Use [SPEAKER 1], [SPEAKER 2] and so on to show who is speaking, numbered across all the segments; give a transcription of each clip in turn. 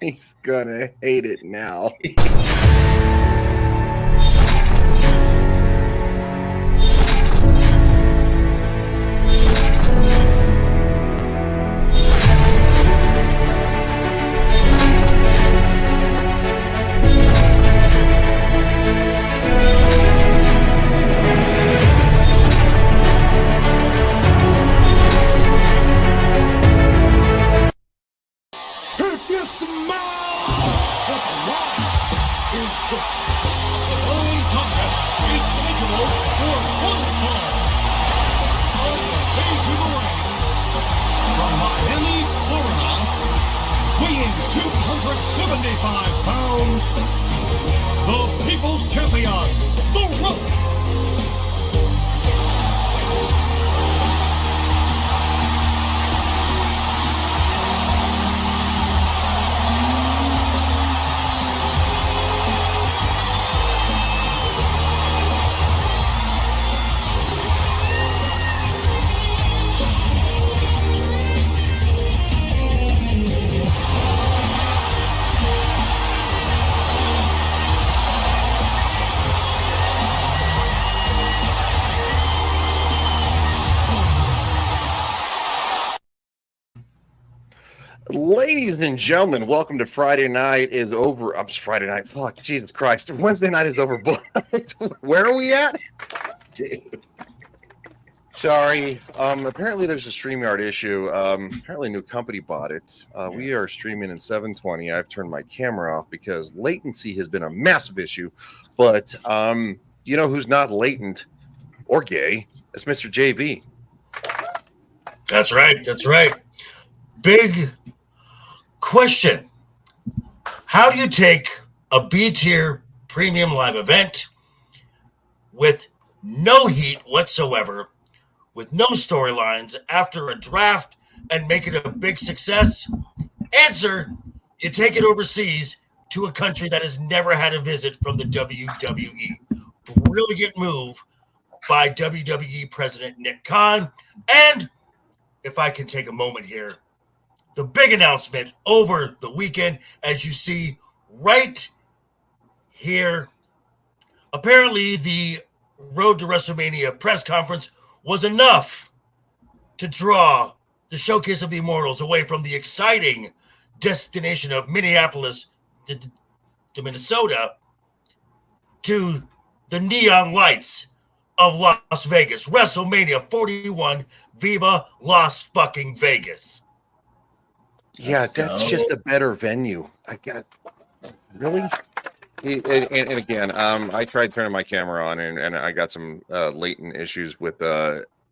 [SPEAKER 1] He's gonna hate it now. Ladies and gentlemen, welcome to Friday Night is Over. I'm just Friday night. Fuck, Jesus Christ. Wednesday night is overbooked. Where are we at? Dude. Sorry. Apparently there's a StreamYard issue. Apparently a new company bought it. We are streaming in 720. I've turned my camera off because latency has been a massive issue. But you know who's not latent or gay? It's Mr. JV.
[SPEAKER 2] That's right. That's right. Big question. How do you take a B-tier premium live event with no heat whatsoever, with no storylines after a draft and make it a big success? Answer, you take it overseas to a country that has never had a visit from the WWE. Brilliant move by WWE President Nick Khan. And if I can take a moment here, the big announcement over the weekend, as you see right here. Apparently, the Road to WrestleMania press conference was enough to draw the Showcase of the Immortals away from the exciting destination of Minneapolis to Minnesota to the neon lights of Las Vegas. WrestleMania 41, Viva Las fucking Vegas.
[SPEAKER 1] Yeah, that's just a better venue. I get it. Really? And again, I tried turning my camera on, and I got some latent issues with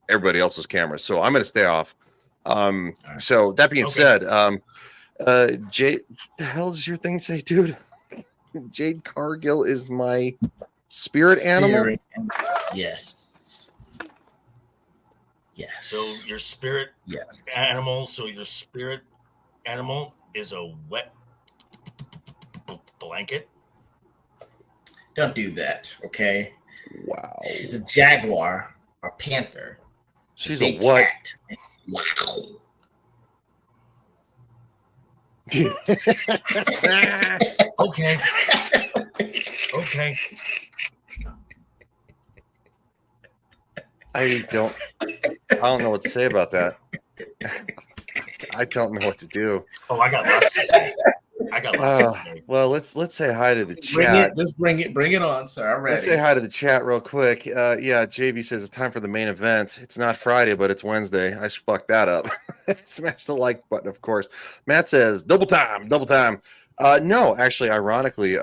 [SPEAKER 1] everybody else's cameras, so I'm going to stay off. So that being said, Jade, the hell does your thing say, dude? Jade Cargill is my spirit animal.
[SPEAKER 3] Yes. Yes.
[SPEAKER 2] So your spirit animal. So your spirit animal is a wet blanket.
[SPEAKER 3] Don't do that, okay?
[SPEAKER 1] Wow.
[SPEAKER 3] She's a jaguar or panther.
[SPEAKER 1] She's a what?
[SPEAKER 3] Cat. Wow.
[SPEAKER 2] Okay. Okay.
[SPEAKER 1] I don't know what to say about that. I don't know what to do.
[SPEAKER 2] Oh, I got lots to say.
[SPEAKER 1] Well, let's say hi to the chat.
[SPEAKER 3] Bring it on, sir. I'm ready.
[SPEAKER 1] Let's say hi to the chat real quick. Yeah, JV says it's time for the main event. It's not Friday, but it's Wednesday. I fucked that up. Smash the like button, of course. Matt says double time. No, actually, ironically,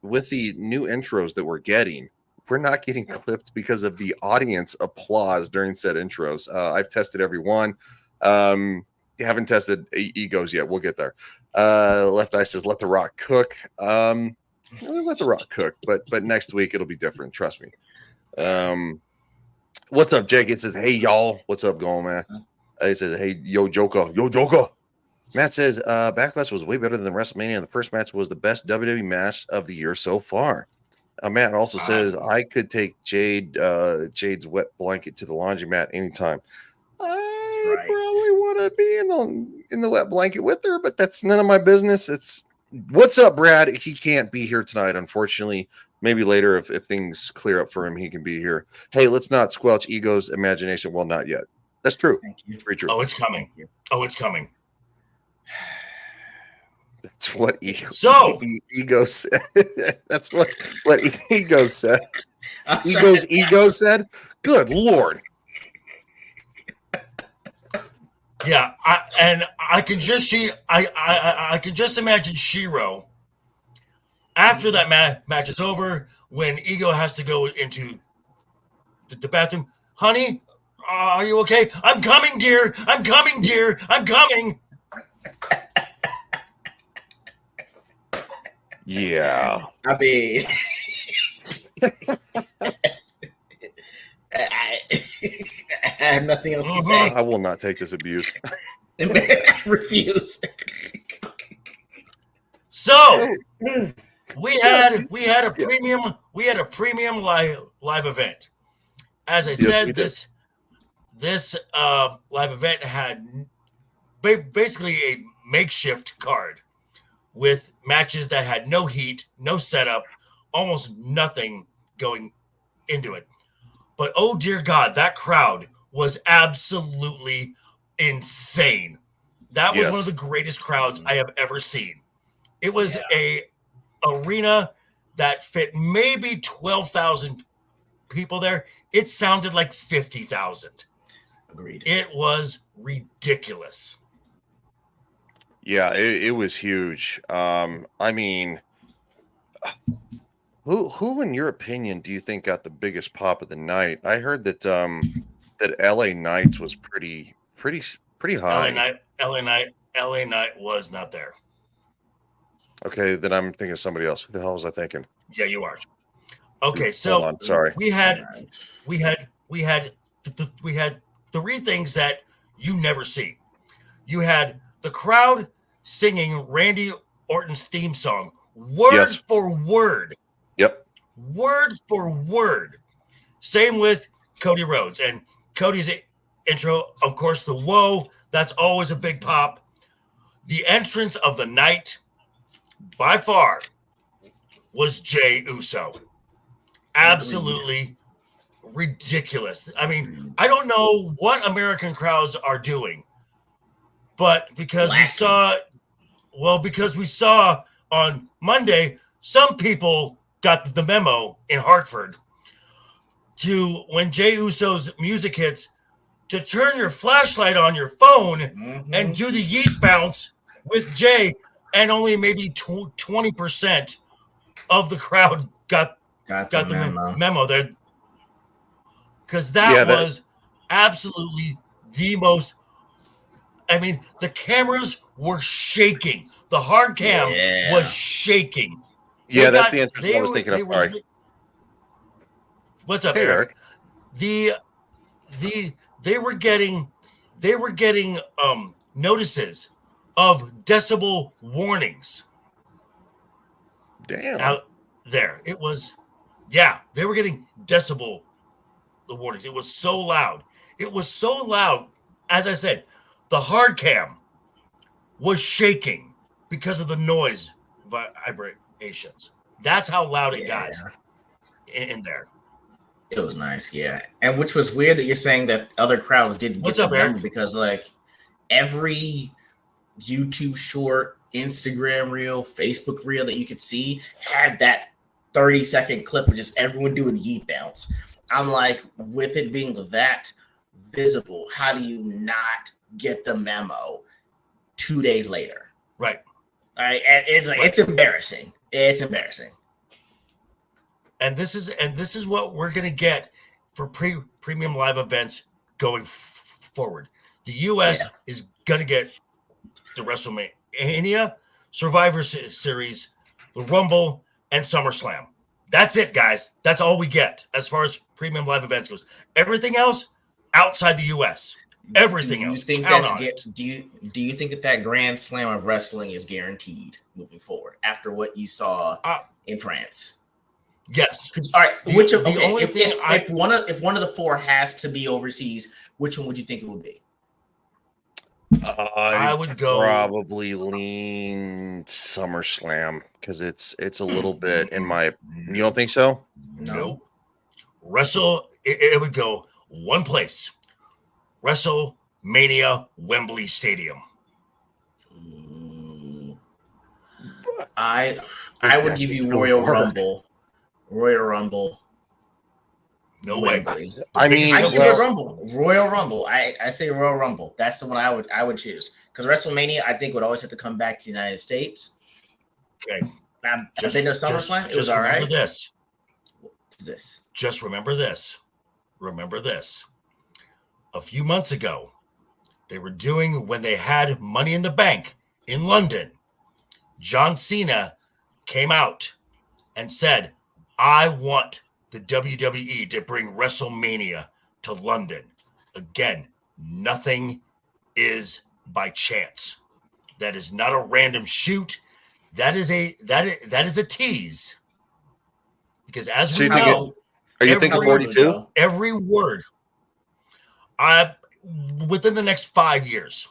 [SPEAKER 1] with the new intros that we're getting not getting clipped because of the audience applause during said intros. I've tested every one. Haven't tested egos yet. We'll get there. Left Eye says, let the rock cook. We'll let the rock cook, but next week it'll be different. Trust me. What's up, Jake? It says, hey, y'all. What's up going, man? He says, hey, yo, Joker. Matt says, Backlash was way better than WrestleMania, and the first match was the best WWE match of the year so far. Matt also says, I could take Jade's wet blanket to the laundromat anytime. I probably want to be in the wet blanket with her, but that's none of my business. It's what's up, Brad. He can't be here tonight, unfortunately. Maybe later, if things clear up for him, he can be here. Hey, let's not squelch Ego's imagination. Well, not yet. That's true.
[SPEAKER 3] Thank you.
[SPEAKER 1] Pretty true.
[SPEAKER 2] Oh, it's coming. Oh, it's coming.
[SPEAKER 1] That's what
[SPEAKER 2] So
[SPEAKER 1] Ego said. That's what Ego said.
[SPEAKER 3] I'm
[SPEAKER 1] Ego's
[SPEAKER 3] sorry.
[SPEAKER 1] ego said. Good Lord.
[SPEAKER 2] yeah, I can just see I can just imagine Shiro after that match is over when Ego has to go into the bathroom. Honey, are you okay? I'm coming, dear. I'm coming, dear. I'm coming.
[SPEAKER 1] Yeah.
[SPEAKER 3] I mean, I have nothing else to say.
[SPEAKER 1] I will not take this abuse.
[SPEAKER 3] I refuse.
[SPEAKER 2] So we had a premium live event. As I
[SPEAKER 1] Yes,
[SPEAKER 2] said,
[SPEAKER 1] we did.
[SPEAKER 2] this live event had basically a makeshift card with matches that had no heat, no setup, almost nothing going into it. But oh dear God, that crowd was absolutely insane. That was one of the greatest crowds I have ever seen. It was a arena that fit maybe 12,000 people there. It sounded like 50,000.
[SPEAKER 3] Agreed.
[SPEAKER 2] It was ridiculous.
[SPEAKER 1] Yeah, it was huge. I mean, who in your opinion do you think got the biggest pop of the night? I heard that that LA Knights was pretty high.
[SPEAKER 2] LA Knight was not there.
[SPEAKER 1] Okay, then I'm thinking of somebody else. Who the hell was I thinking?
[SPEAKER 2] Yeah, you are. Okay,
[SPEAKER 1] Hold
[SPEAKER 2] so
[SPEAKER 1] on, sorry.
[SPEAKER 2] we had three things that you never see. You had the crowd singing Randy Orton's theme song, word for word.
[SPEAKER 1] Yep.
[SPEAKER 2] Word for word. Same with Cody Rhodes. And Cody's intro, of course, the whoa, that's always a big pop. The entrance of the night, by far, was Jey Uso. Absolutely ridiculous. I mean, I don't know what American crowds are doing, but because we saw on Monday, some people got the memo in Hartford to when Jey Uso's music hits to turn your flashlight on your phone and do the yeet bounce with Jay, and only maybe 20% of the crowd got the memo there, because that was absolutely the most. I mean, the cameras were shaking. The hard cam was shaking.
[SPEAKER 1] That's the entrance I was thinking of. Sorry.
[SPEAKER 2] What's up,
[SPEAKER 1] Hey,
[SPEAKER 2] Eric? They were getting notices of decibel warnings.
[SPEAKER 1] Damn.
[SPEAKER 2] Out there. It was they were getting decibel warnings. It was so loud. It was so loud. As I said, the hard cam was shaking because of the noise vibrations. That's how loud it got in there.
[SPEAKER 3] It was nice, and which was weird that you're saying that other crowds didn't get the memo, because like every YouTube short, Instagram reel, Facebook reel that you could see had that 30-second clip of just everyone doing yeet bounce. I'm like, with it being that visible, how do you not get the memo 2 days later?
[SPEAKER 2] Right.
[SPEAKER 3] All right. And it's like, it's embarrassing. It's embarrassing.
[SPEAKER 2] And this is what we're gonna get for premium live events going forward. The US is gonna get the WrestleMania, Survivor Series, the Rumble, and SummerSlam. That's it, guys. That's all we get as far as premium live events goes. Everything else outside the US. Everything else.
[SPEAKER 3] Do you think that Grand Slam of wrestling is guaranteed moving forward after what you saw in France?
[SPEAKER 2] Yes.
[SPEAKER 3] All right. If one of the four has to be overseas, which one would you think it would be?
[SPEAKER 2] I would go
[SPEAKER 1] probably lean SummerSlam because it's a little bit in my. You don't think so?
[SPEAKER 2] Nope. It would go one place. WrestleMania, Wembley Stadium.
[SPEAKER 3] I would give you Royal Rumble. Royal Rumble.
[SPEAKER 2] No way.
[SPEAKER 1] I mean,
[SPEAKER 3] I give you Rumble. Royal Rumble. I say Royal Rumble. That's the one I would choose. Because WrestleMania, I think, would always have to come back to the United States.
[SPEAKER 2] Okay.
[SPEAKER 3] I've been to SummerSlam. It was all right.
[SPEAKER 2] Remember this.
[SPEAKER 3] What's this?
[SPEAKER 2] Just remember this. Remember this. A few months ago, they were doing when they had Money in the Bank in London. John Cena came out and said, I want the WWE to bring WrestleMania to London. Again, nothing is by chance. That is not a random shoot. That is a tease. Because as we know,
[SPEAKER 1] are you thinking 42?
[SPEAKER 2] Every word. Within the next 5 years.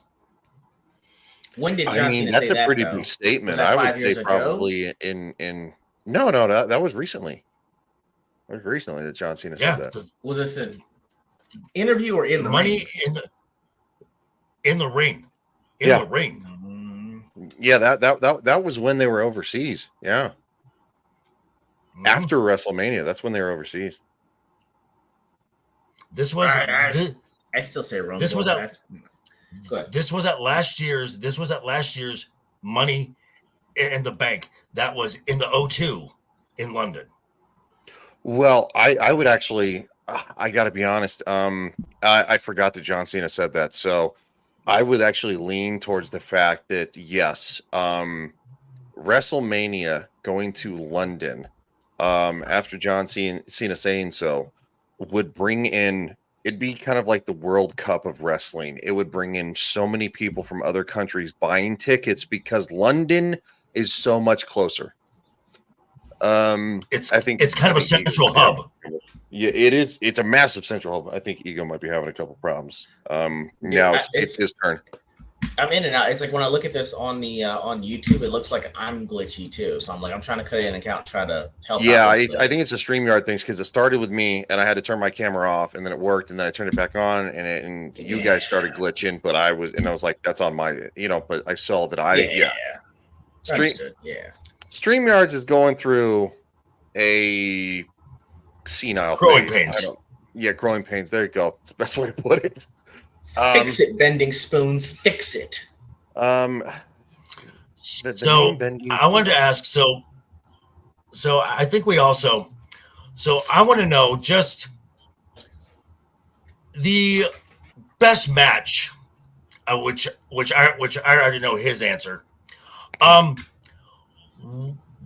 [SPEAKER 3] When did John Cena
[SPEAKER 1] that's
[SPEAKER 3] say
[SPEAKER 1] a pretty
[SPEAKER 3] that,
[SPEAKER 1] big statement. I would say probably in no, that was recently. It was recently that John Cena said that.
[SPEAKER 3] Was this an interview or in the
[SPEAKER 2] Money
[SPEAKER 3] ring?
[SPEAKER 2] in the ring? The ring.
[SPEAKER 1] Yeah, that was when they were overseas. Yeah. After WrestleMania, that's when they were overseas.
[SPEAKER 2] This was
[SPEAKER 3] I still say Rumble.
[SPEAKER 2] This was at last year's Money in the Bank. That was in the O2 in London.
[SPEAKER 1] Well, I would actually, I got to be honest. I forgot that John Cena said that, so I would actually lean towards the fact that yes, WrestleMania going to London, after John Cena saying so, would bring in. It'd be kind of like the World Cup of wrestling. It would bring in so many people from other countries buying tickets because London is so much closer. I think
[SPEAKER 2] it's kind of a central hub.
[SPEAKER 1] Yeah, it is. It's a massive central hub. I think Ego might be having a couple problems. Now it's his turn.
[SPEAKER 3] I'm in and out. It's like when I look at this on the on YouTube, it looks like I'm glitchy too. So I'm trying to cut in an account, try to help.
[SPEAKER 1] Yeah, I think it's a StreamYard thing because it started with me and I had to turn my camera off and then it worked and then I turned it back on and you guys started glitching, but I was like, that's on my, but I saw that StreamYards is going through a senile
[SPEAKER 2] growing
[SPEAKER 1] phase.
[SPEAKER 2] pains.
[SPEAKER 1] Growing pains. There you go. It's the best way to put it.
[SPEAKER 3] Fix it, bending spoons. Fix it.
[SPEAKER 2] I wanted to ask. So I think we also. So I want to know just the best match, which I already know his answer.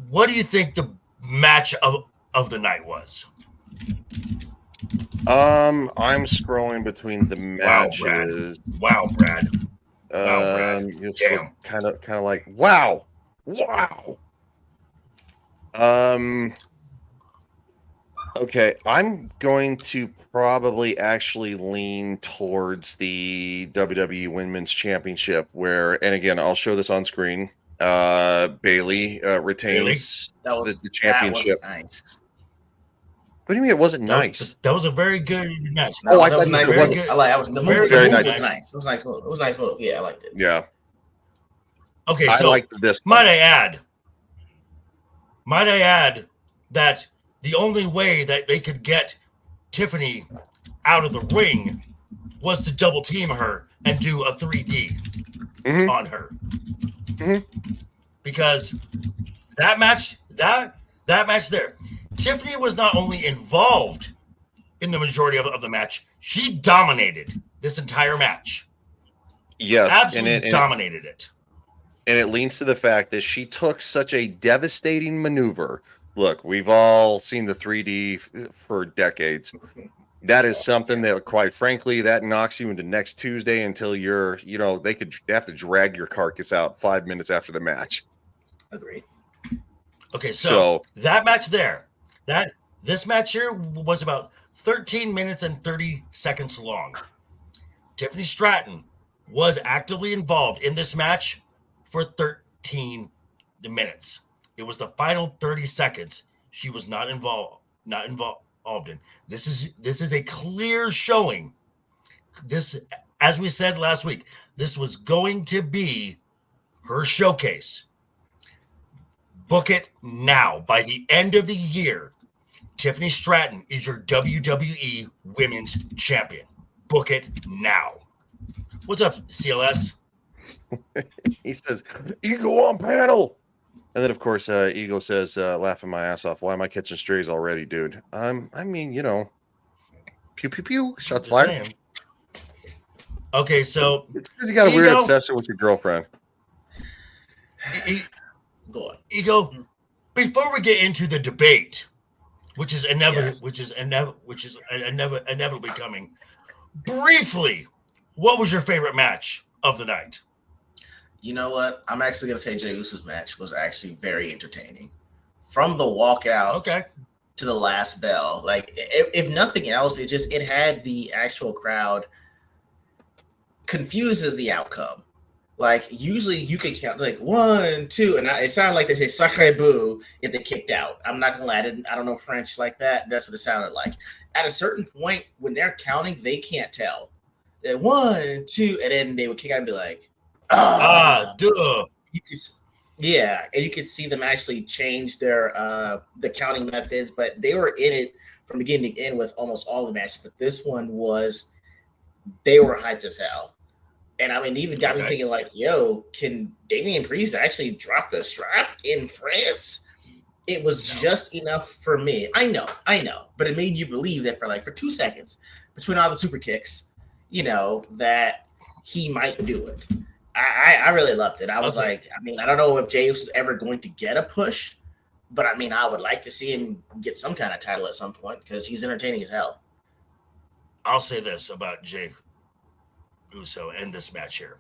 [SPEAKER 2] What do you think the match of the night was?
[SPEAKER 1] I'm scrolling between the matches.
[SPEAKER 2] Wow, Brad.
[SPEAKER 1] Kind of like wow. Okay, I'm going to probably actually lean towards the WWE Women's Championship, and again, I'll show this on screen. Bailey retains the championship.
[SPEAKER 3] That was nice.
[SPEAKER 1] What do you mean it wasn't nice?
[SPEAKER 2] That was a very good match.
[SPEAKER 3] No, I thought nice. It wasn't. I like. The move
[SPEAKER 1] very
[SPEAKER 3] nice. Was nice. It was a nice move. It was a nice move. Yeah, I liked it.
[SPEAKER 1] Yeah.
[SPEAKER 2] Okay,
[SPEAKER 1] I
[SPEAKER 2] so
[SPEAKER 1] liked this.
[SPEAKER 2] Might I add that the only way that they could get Tiffany out of the ring was to double team her and do a 3D on her. Because that match there, Tiffany was not only involved in the majority of the match, she dominated this entire match.
[SPEAKER 1] Yes,
[SPEAKER 2] absolutely dominated it.
[SPEAKER 1] And it leans to the fact that she took such a devastating maneuver. Look, we've all seen the 3D for decades. That is something that, quite frankly, that knocks you into next Tuesday until you're, they have to drag your carcass out 5 minutes after the match.
[SPEAKER 3] Agreed.
[SPEAKER 2] Okay, so that match there, this match here was about 13 minutes and 30 seconds long. Tiffany Stratton was actively involved in this match for 13 minutes. It was the final 30 seconds she was not involved in. This is a clear showing. This, as we said last week, this was going to be her showcase. Book it now. By the end of the year, Tiffany Stratton is your WWE Women's Champion. Book it now. What's up, CLS?
[SPEAKER 1] He says, Ego on panel. And then, of course, Ego says, laughing my ass off, why am I catching strays already, dude? I mean, you know, pew, pew, pew, shots fired.
[SPEAKER 2] Okay, so...
[SPEAKER 1] It's because you got a weird obsession with your girlfriend.
[SPEAKER 3] Go on.
[SPEAKER 2] Ego, before we get into the debate, which is inevitably coming, briefly, what was your favorite match of the night?
[SPEAKER 3] You know what? I'm actually going to say Jey Uso's match was actually very entertaining. From the walkout to the last bell. Like, if nothing else, it had the actual crowd confused at the outcome. Like, usually you could count, like, 1, 2, and it sounded like they say sacré boo if they kicked out. I'm not going to lie, I don't know French like that. That's what it sounded like. At a certain point, when they're counting, they can't tell. They're 1, 2, and then they would kick out and be like,
[SPEAKER 2] duh.
[SPEAKER 3] You could, yeah, and you could see them actually change their the counting methods, but they were in it from beginning to end with almost all the matches. But this one was, they were hyped as hell. And I mean, it even got me thinking, like, yo, can Damian Priest actually drop the strap in France? It was just enough for me. I know, but it made you believe that for 2 seconds between all the super kicks, you know, that he might do it. I really loved it. I was like, I mean, I don't know if Jey is ever going to get a push, but I mean, I would like to see him get some kind of title at some point because he's entertaining as hell.
[SPEAKER 2] I'll say this about Jey Uso and this match here.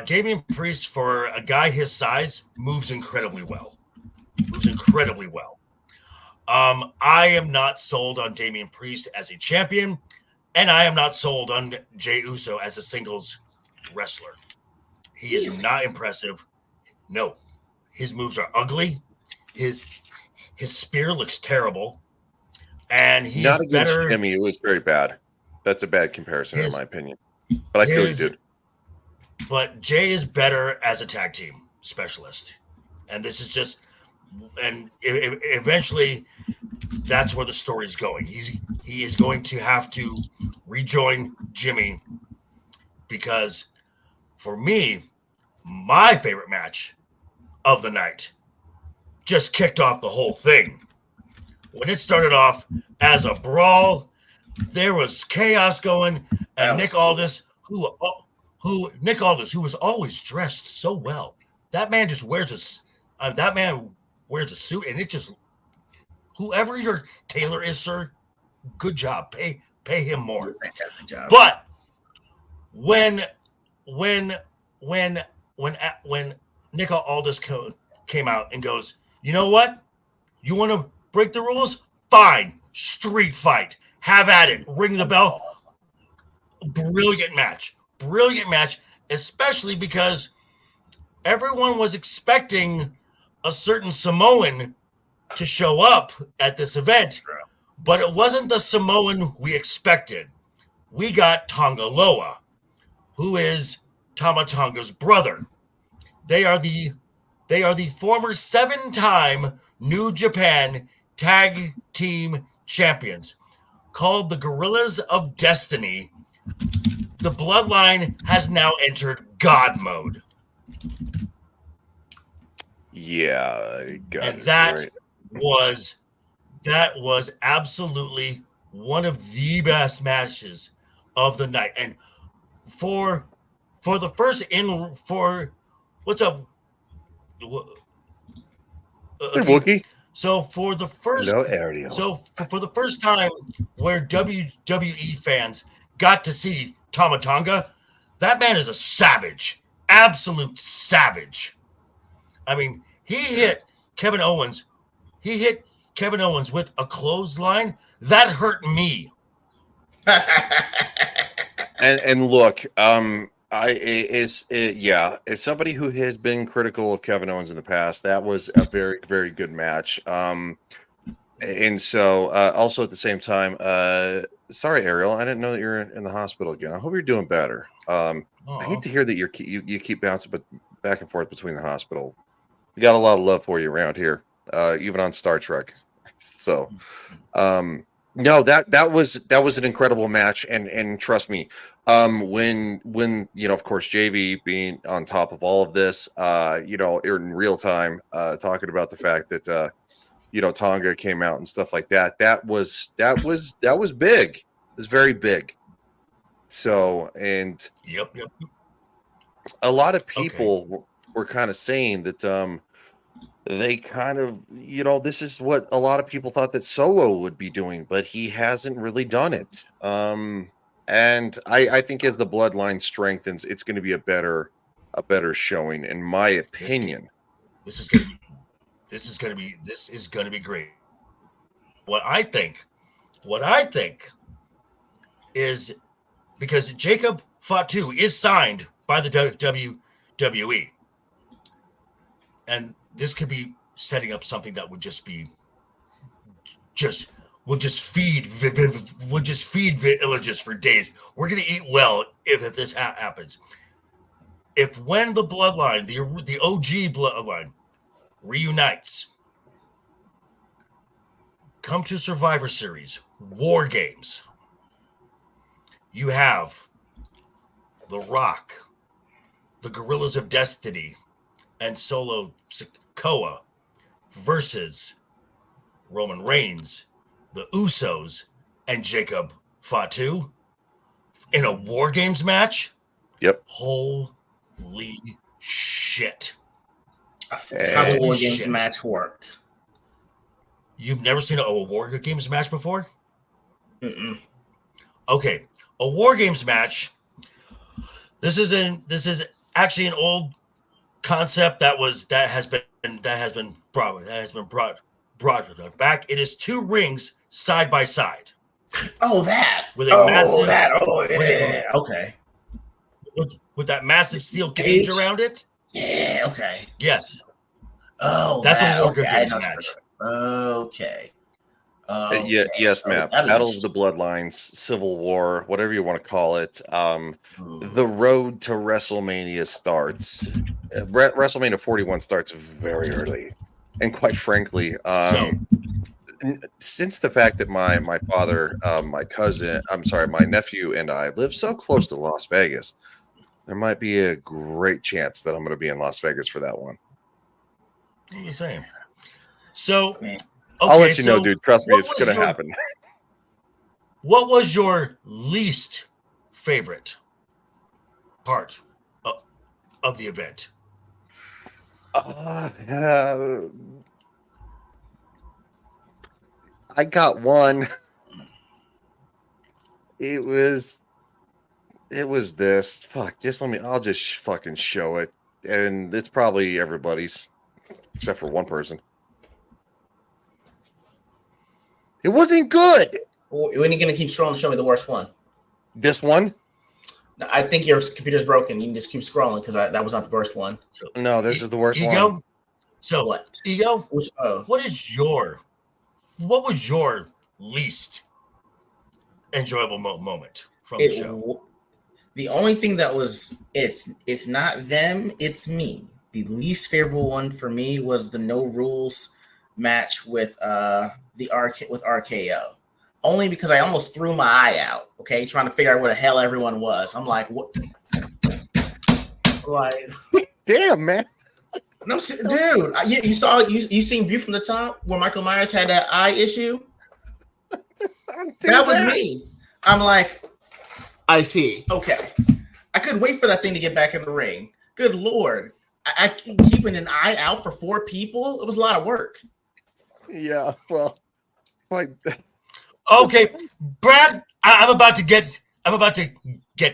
[SPEAKER 2] Damian Priest, for a guy his size, moves incredibly well. I am not sold on Damian Priest as a champion, and I am not sold on Jey Uso as a singles wrestler. He is not impressive. No, his moves are ugly. His spear looks terrible, and he's
[SPEAKER 1] not against
[SPEAKER 2] better.
[SPEAKER 1] Jimmy. It was very bad. That's a bad comparison, in my opinion. But I feel you, dude.
[SPEAKER 2] But Jey is better as a tag team specialist, and this is just, and eventually, that's where the story's going. He is going to have to rejoin Jimmy, because for me, my favorite match of the night just kicked off the whole thing. When it started off as a brawl, there was chaos going, and Nick Aldis, who was always dressed so well. That man just wears a suit, and it just, whoever your tailor is, sir, good job. Pay him more.
[SPEAKER 3] Fantastic job.
[SPEAKER 2] But when Nick Aldis came out and goes, you know what? You want to break the rules? Fine. Street fight. Have at it. Ring the bell. Brilliant match, especially because everyone was expecting a certain Samoan to show up at this event, but it wasn't the Samoan we expected. We got Tonga Loa, who is Tama Tonga's brother. They are the former 7-time New Japan Tag Team Champions, called the Gorillas of Destiny. The Bloodline has now entered God mode.
[SPEAKER 1] Yeah,
[SPEAKER 2] and that was absolutely one of the best matches of the night. And for the first what's up?
[SPEAKER 1] Wookie.
[SPEAKER 2] So for the first, for the first time, where WWE fans got to see Tama Tonga, that man is a savage, absolute savage. I mean, he hit Kevin Owens with a clothesline that hurt me.
[SPEAKER 1] and look, As somebody who has been critical of Kevin Owens in the past, that was a very, very good match. And so, also at the same time, sorry, Ariel, I didn't know that you're in the hospital again. I hope you're doing better. I hate to hear that you keep bouncing back and forth between the hospital. We got a lot of love for you around here, even on Star Trek. So, no, that was an incredible match, and trust me, when of course JV being on top of all of this, in real time, talking about the fact that Tonga came out and stuff like that. That was big. It was very big. So, and
[SPEAKER 2] yep.
[SPEAKER 1] a lot of people were kind of saying that they kind of, this is what a lot of people thought that Solo would be doing, but he hasn't really done it. And I think as the bloodline strengthens, it's going to be a better showing, in my opinion.
[SPEAKER 2] This is going to be great. What I think is, because Jacob Fatu is signed by the WWE, and this could be setting up something that would just feed villages for days. We're gonna eat well if this happens. If when the bloodline, the OG bloodline, reunites, come to Survivor Series, War Games, you have The Rock, the Gorillas of Destiny, and Solo Sikoa versus Roman Reigns, the Usos, and Jacob Fatu in a War Games match.
[SPEAKER 1] Yep.
[SPEAKER 2] Holy shit.
[SPEAKER 3] How's a War Games match work?
[SPEAKER 2] You've never seen a War Games match before?
[SPEAKER 3] Mm-mm.
[SPEAKER 2] Okay. A War Games match. This is actually an old concept that has been brought back. It is 2 rings side by side.
[SPEAKER 3] Oh, that.
[SPEAKER 2] With a massive,
[SPEAKER 3] Okay.
[SPEAKER 2] With that massive steel cage around it.
[SPEAKER 3] Yeah. Okay.
[SPEAKER 2] Yes.
[SPEAKER 3] Oh,
[SPEAKER 2] that's a War Games match.
[SPEAKER 3] Okay.
[SPEAKER 1] Yes, Matt. Battle of the Bloodlines, Civil War, whatever you want to call it. The road to WrestleMania starts. WrestleMania 41 starts very early, and quite frankly, since the fact that my father, my nephew, and I live so close to Las Vegas, there might be a great chance that I'm going to be in Las Vegas for that one.
[SPEAKER 2] I'm just saying. So.
[SPEAKER 1] I'll let you know, dude. Trust me, it's going to happen.
[SPEAKER 2] What was your least favorite part of the event?
[SPEAKER 1] I got one. It was this. Fuck, I'll just fucking show it. And it's probably everybody's, except for one person. It wasn't good.
[SPEAKER 3] When are you going to keep scrolling to show me the worst one?
[SPEAKER 1] This one?
[SPEAKER 3] No, I think your computer's broken. You can just keep scrolling because that was not the worst one.
[SPEAKER 1] No, this is the worst one.
[SPEAKER 2] Ego? So
[SPEAKER 3] what?
[SPEAKER 2] Ego? What was your least enjoyable moment from the show?
[SPEAKER 3] The only thing that was it's not them, it's me. The least favorable one for me was the No Rules match with RKO. Only because I almost threw my eye out, okay, trying to figure out where the hell everyone was. I'm like, what? Like,
[SPEAKER 1] damn, man.
[SPEAKER 3] No, dude, you seen View from the Top where Michael Myers had that eye issue? That was me. I'm like, I see. Okay. I couldn't wait for that thing to get back in the ring. Good Lord. I keeping an eye out for 4 people. It was a lot of work.
[SPEAKER 1] Yeah, well, like,
[SPEAKER 2] okay, Brad, I'm about to get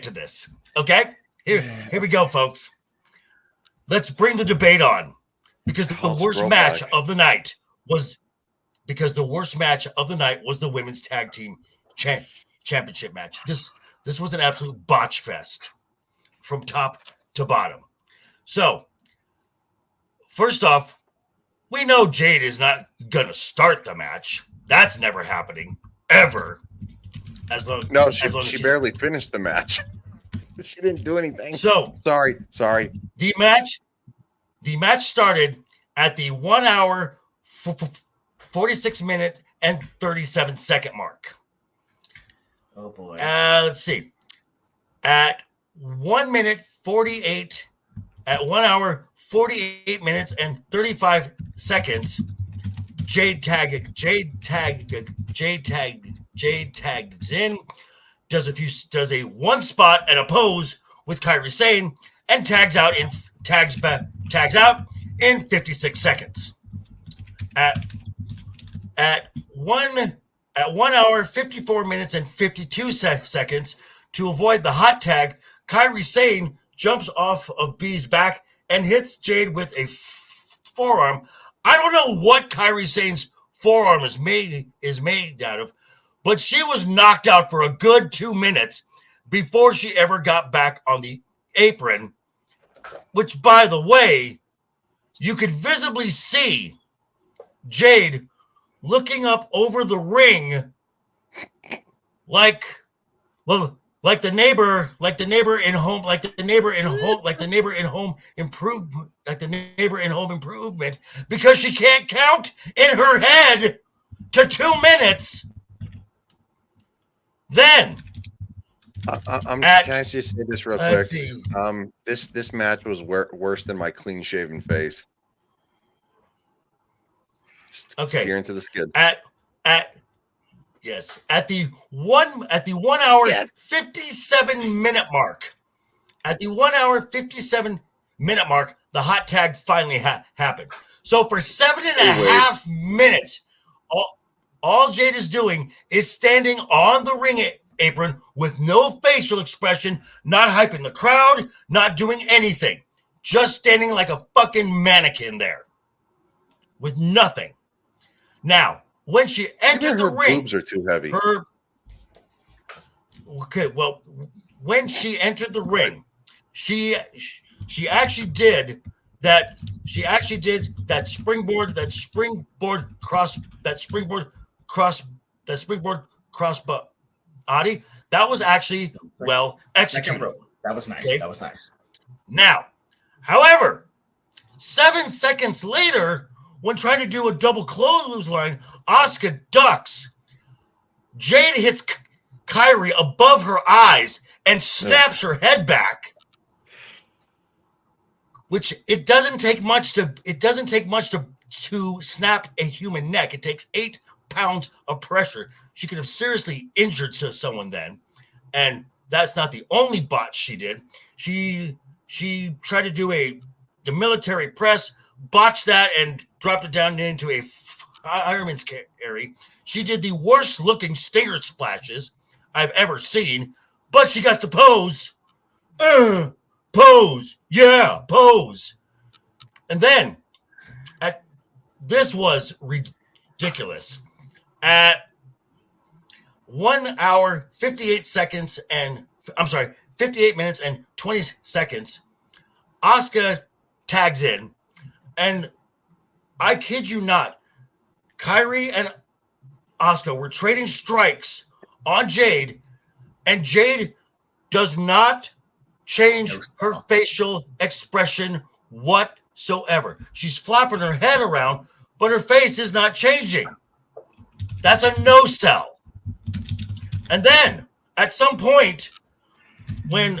[SPEAKER 2] to this. Okay, here we go, folks. Let's bring the debate on, because the worst match of the night was the women's tag team championship match. This was an absolute botch fest. from top to bottom. So, first off, we know Jade is not going to start the match. That's never happening, ever.
[SPEAKER 1] She barely finished the match. She didn't do anything.
[SPEAKER 2] So,
[SPEAKER 1] sorry.
[SPEAKER 2] The match started at the 1 hour, 46 minute, and 37 second mark.
[SPEAKER 3] Oh, boy.
[SPEAKER 2] Let's see. At 1 minute 48, at 1 hour 48 minutes and 35 seconds, Jade tags in, does a one spot and a pose with Kairi Sane, and tags out in 56 seconds. At 1 hour 54 minutes and 52 seconds, to avoid the hot tag, Kairi Sane jumps off of B's back and hits Jade with a forearm. I don't know what Kairi Sane's forearm is made out of, but she was knocked out for a good 2 minutes before she ever got back on the apron, which, by the way, you could visibly see Jade looking up over the ring like the neighbor in Home Improvement, because she can't count in her head to 2 minutes. Then
[SPEAKER 1] can I just say this real quick?
[SPEAKER 2] See.
[SPEAKER 1] This match was worse than my clean shaven face. Just steer into the skid.
[SPEAKER 2] At the 1 hour 57 minute mark. At the 1 hour 57 minute mark, the hot tag finally happened. So for 7.5 minutes, all Jade is doing is standing on the ring apron with no facial expression, not hyping the crowd, not doing anything, just standing like a fucking mannequin there with nothing. Now, when she entered the ring,
[SPEAKER 1] boobs are too heavy.
[SPEAKER 2] When she entered the ring, she actually did that. She actually did that springboard cross body. That was actually well executed.
[SPEAKER 3] That was nice. Okay. That was nice.
[SPEAKER 2] Now, however, 7 seconds later, when trying to do a double clothesline, Asuka ducks. Jade hits Kairi above her eyes and snaps her head back. Which it doesn't take much to snap a human neck. It takes 8 pounds of pressure. She could have seriously injured someone then. And that's not the only botch she did. She tried to do the military press, botched that, and dropped it down into a fireman's carry. She did the worst looking stinger splashes I've ever seen, but she got to pose. Pose. Yeah, pose. And then, this was ridiculous. At 1 hour, 58 minutes and 20 seconds, Asuka tags in, and I kid you not, Kairi and Asuka were trading strikes on Jade, and Jade does not change her facial expression whatsoever. She's flapping her head around, but her face is not changing. That's a no-sell. And then, at some point, when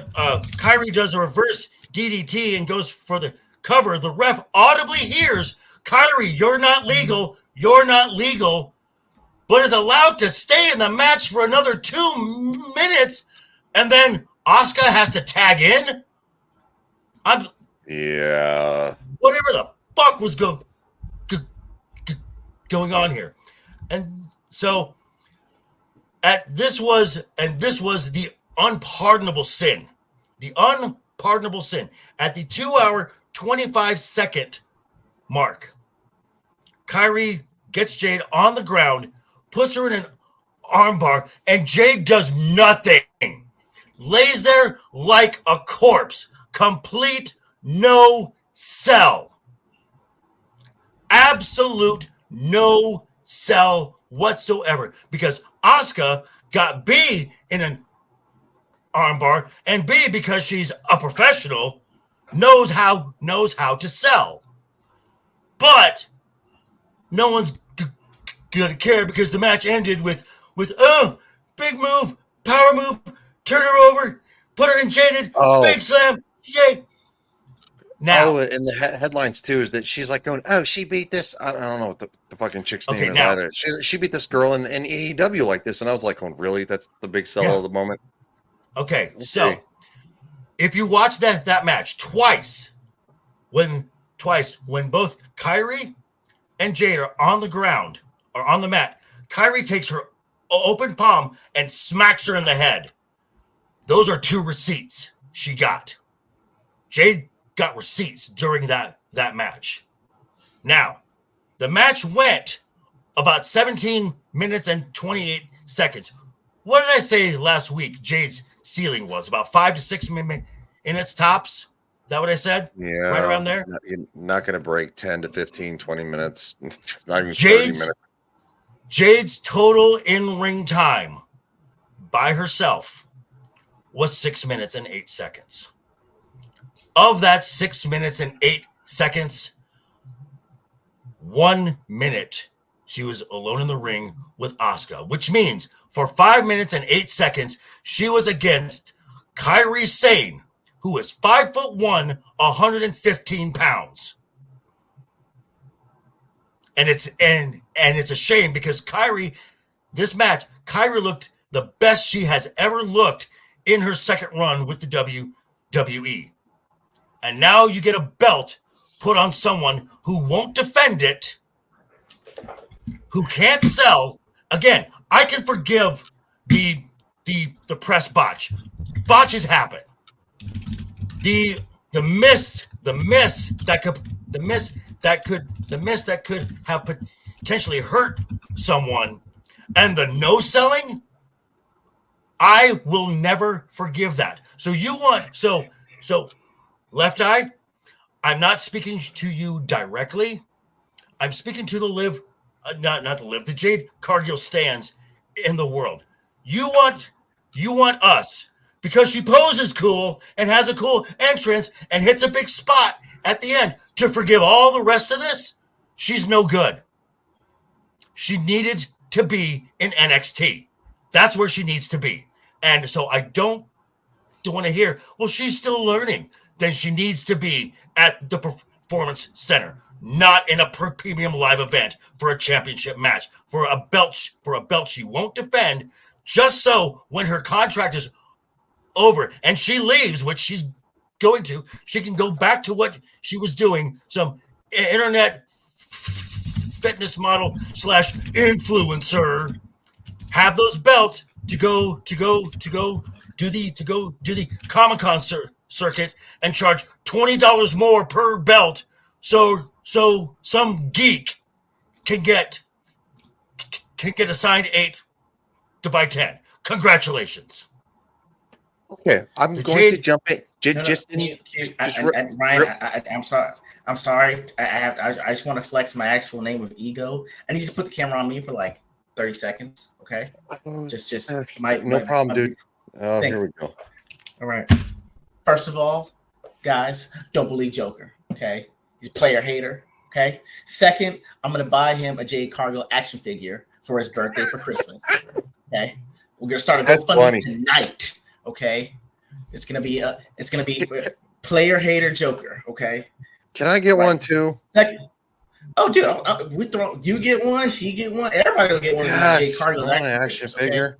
[SPEAKER 2] Kairi does a reverse DDT and goes for the cover, the ref audibly hears, "Kairi, you're not legal, but is allowed to stay in the match for another 2 minutes," and then Asuka has to tag in. Whatever the fuck was going on here. And so this was the unpardonable sin. The unpardonable sin. At the 2 hour, 25 second mark, Kairi gets Jade on the ground, puts her in an armbar, and Jade does nothing. lays there like a corpse. Complete no sell. Absolute no sell whatsoever. Because Asuka got B in an armbar, and B, because she's a professional, knows how to sell. But no one's gonna care because the match ended with big move, power move, turn her over, put her in jaded, big slam, yay. Now,
[SPEAKER 1] and the headlines too is that she's like going, oh, she beat this. I don't know what the fucking chick's name is either. She beat this girl in AEW like this, and I was like, oh, really? That's the big sell of the moment.
[SPEAKER 2] Okay, so if you watch that match twice, when both Kyrie and Jade are on the ground or on the mat, Kyrie takes her open palm and smacks her in the head. Those are 2 receipts she got. Jade got receipts during that match. Now, the match went about 17 minutes and 28 seconds. What did I say last week Jade's ceiling was? About 5 to 6 minutes tops? Is that what I said?
[SPEAKER 1] Yeah.
[SPEAKER 2] Right around there?
[SPEAKER 1] You're not going to break 10 to 15, 20 minutes. Not even 30 minutes.
[SPEAKER 2] Jade's total in-ring time by herself was 6 minutes and 8 seconds. Of that 6 minutes and 8 seconds, 1 minute she was alone in the ring with Asuka, which means for 5 minutes and 8 seconds, she was against Kairi Sane, who is 5'1", 115 pounds. And it's a shame because this match, Kairi looked the best she has ever looked in her second run with the WWE. And now you get a belt put on someone who won't defend it, who can't sell. Again, I can forgive the press botch. Botches happen. The miss that could have potentially hurt someone, and the no selling, I will never forgive that. So Left Eye, I'm not speaking to you directly. I'm speaking to the Jade Cargill stands in the world. You want us, because she poses cool and has a cool entrance and hits a big spot at the end, to forgive all the rest of this? She's no good. She needed to be in NXT. That's where she needs to be. And so I don't want to hear, well, she's still learning. Then she needs to be at the Performance Center, not in a premium live event for a championship match, for a belt she won't defend, just so when her contract is over and she leaves, which she's going to, she can go back to what she was doing, some internet fitness model / influencer, have those belts to go do the Comic-Con circuit and charge $20 more per belt, so some geek can get assigned 8 to buy 10. Congratulations.
[SPEAKER 1] Okay, I'm going to jump in.
[SPEAKER 3] Ryan, I'm sorry. I just want to flex my actual name of ego. I need you to put the camera on me for like 30 seconds. Okay, just
[SPEAKER 1] no problem, dude. Here we go.
[SPEAKER 3] All right. First of all, guys, don't believe Joker. Okay, he's a player hater. Okay. Second, I'm gonna buy him a Jade Cargill action figure for his birthday for Christmas. Okay, we're gonna start a GoFundMe tonight. Okay, it's gonna be player hater Joker. Okay.
[SPEAKER 1] Can I get one too?
[SPEAKER 3] Second. Oh, dude, you get one, she get one, everybody will get one.
[SPEAKER 1] Yes,
[SPEAKER 3] of Jade Cargill's
[SPEAKER 1] action figure. Okay?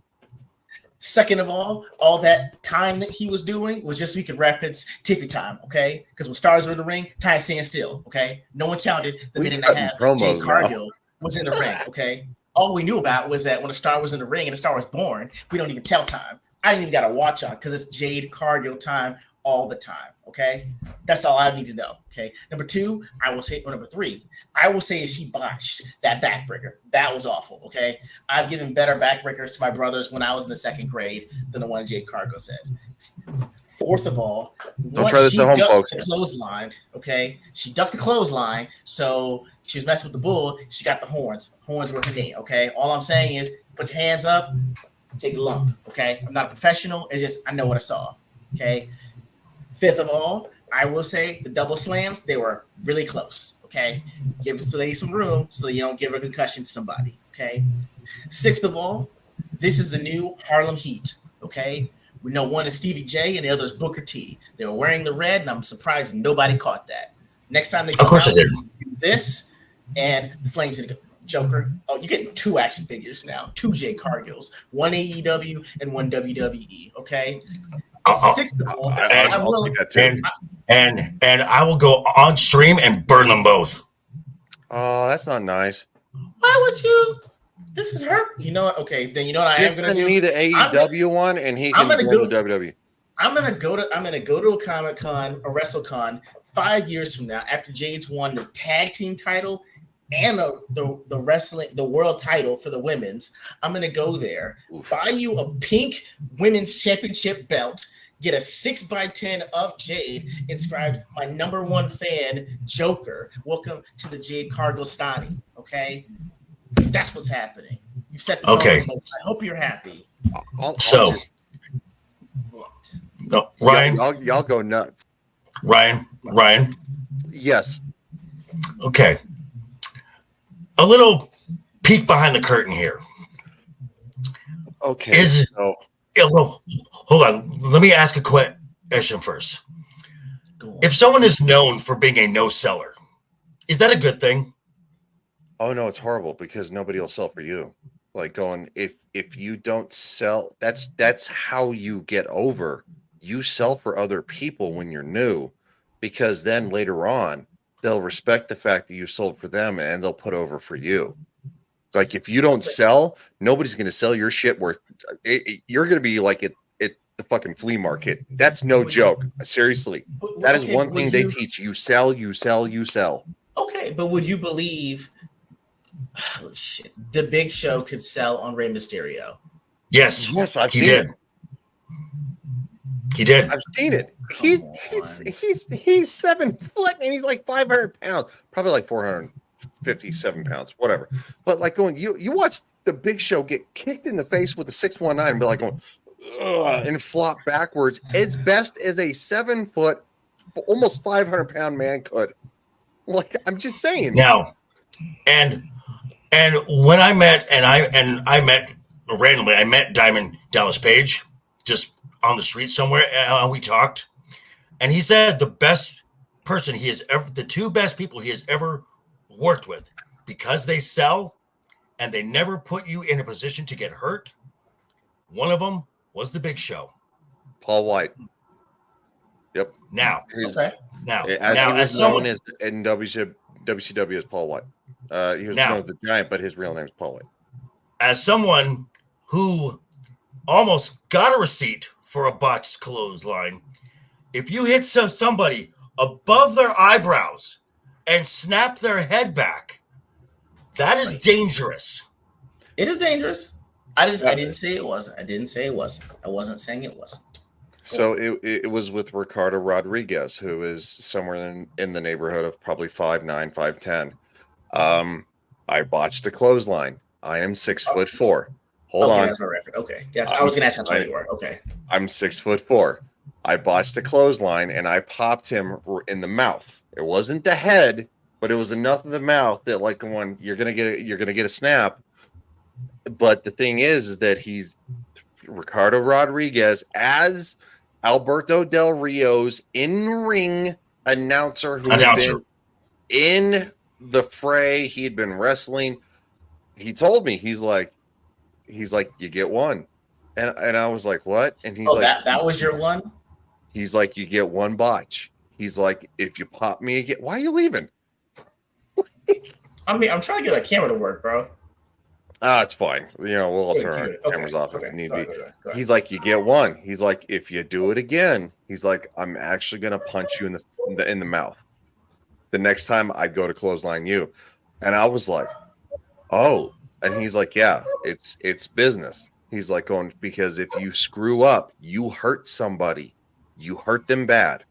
[SPEAKER 3] Second of all that time that he was doing was just so we could reference Tiffy time, okay? Because when stars are in the ring, time stands still, okay? No one counted the minute and a half Jade Cargill was in the ring, okay? All we knew about was that when a star was in the ring and a star was born, we don't even tell time. I didn't even got a watch on because it's Jade Cargill time all the time. Okay, that's all I need to know. Okay, number two, I will say, or number three, I will say she botched that backbreaker. That was awful. Okay, I've given better backbreakers to my brothers when I was in the second grade than the one Jade Cargo said. Fourth of all,
[SPEAKER 1] don't try this at home, folks.
[SPEAKER 3] The clothesline, okay, she ducked the clothesline, so she was messing with the bull. She got the horns. Horns were her knee. Okay, all I'm saying is put your hands up, take a lump. Okay, I'm not a professional. It's just I know what I saw. Okay. Fifth of all, I will say the double slams, they were really close. Okay. Give this lady some room so you don't give a concussion to somebody. Okay. Sixth of all, this is the new Harlem Heat. Okay. We know one is Stevie J and the other is Booker T. They were wearing the red, and I'm surprised nobody caught that. Next time they come out, do this and the Flames in the Joker. Oh, you're getting 2 action figures now, 2 J Cargills, one AEW and one WWE. Okay. Sixth of all,
[SPEAKER 2] and I will go on stream and burn them both.
[SPEAKER 1] Oh, that's not nice.
[SPEAKER 3] Why would you? This is her. You know what? Okay, then you know what I am going to do.
[SPEAKER 1] Me the AEW one, and he can go to WWE.
[SPEAKER 3] I'm gonna go to a Comic-Con, a WrestleCon 5 years from now, after Jade's won the tag team title and the world title for the women's. I'm gonna go there, buy you a pink women's championship belt, get a 6x10 of Jade inscribed my #1 fan, Joker. Welcome to the Jade Cargilstani. Okay, that's what's happening. You've set this
[SPEAKER 2] okay.
[SPEAKER 3] I hope you're happy.
[SPEAKER 2] No, Ryan,
[SPEAKER 1] y'all go nuts.
[SPEAKER 2] Ryan.
[SPEAKER 1] Yes.
[SPEAKER 2] Okay. A little peek behind the curtain here.
[SPEAKER 1] Okay.
[SPEAKER 2] Hold on. Let me ask a question first. If someone is known for being a no seller, is that a good thing?
[SPEAKER 1] Oh no, it's horrible because nobody will sell for you. Like going, if you don't sell, that's how you get over. You sell for other people when you're new, because then later on they'll respect the fact that you sold for them and they'll put over for you. Like if you don't sell, nobody's going to sell your shit worth. You're going to be like at the fucking flea market. That's no joke. Seriously, that is one thing they teach you: sell, you sell, you sell.
[SPEAKER 3] Okay, but would you believe? Oh, shit. The Big Show could sell on Rey Mysterio?
[SPEAKER 1] Yes, I've seen it.
[SPEAKER 2] He did.
[SPEAKER 1] I've seen it. He's 7 foot and he's like 500 pounds, probably like 457 pounds, whatever. But like going, you watch the Big Show get kicked in the face with a 619 and be like going, ugh, and flop backwards as best as a 7 foot, almost 500 pound man could. Like I'm just saying.
[SPEAKER 2] Now, and when I met I met randomly, I met Diamond Dallas Page just on the street somewhere, and we talked, and he said the two best people he has ever worked with, because they sell and they never put you in a position to get hurt. One of them was the Big Show,
[SPEAKER 1] Paul White. Yep.
[SPEAKER 2] Now,
[SPEAKER 1] he was known as in WCW as Paul White. He was known as the Giant, but his real name is Paul White.
[SPEAKER 2] As someone who almost got a receipt for a botched clothesline, if you hit somebody above their eyebrows and snap their head back, that is dangerous.
[SPEAKER 3] It is dangerous. I didn't say it wasn't. I wasn't saying it wasn't.
[SPEAKER 1] So it was with Ricardo Rodriguez, who is somewhere in the neighborhood of probably 5'9", 5'10". I botched a clothesline. I am 6'4". Hold on.
[SPEAKER 3] That's my reference. Okay. Yes, I was going to ask how tall you were. Okay.
[SPEAKER 1] I'm 6'4". I botched a clothesline and I popped him in the mouth. It wasn't the head, but it was enough of the mouth that like when you're gonna get a snap. But the thing is that he's Ricardo Rodriguez as Alberto Del Rio's in-ring announcer who had been in the fray. He had been wrestling. He told me, he's like, you get one. And I was like, what? And he's like,
[SPEAKER 3] that was your one?
[SPEAKER 1] He's like, you get one botch. He's like, if you pop me again, why are you leaving?
[SPEAKER 3] I mean, I'm trying to get a camera to work, bro.
[SPEAKER 1] It's fine. We'll all turn our cameras off if need be.
[SPEAKER 3] Go ahead.
[SPEAKER 1] He's like, you get one. He's like, if you do it again, he's like, I'm actually gonna punch you in the mouth. The next time I go to clothesline you. And I was like, oh. And he's like, yeah, it's business. He's like, going, because if you screw up, you hurt somebody. You hurt them bad.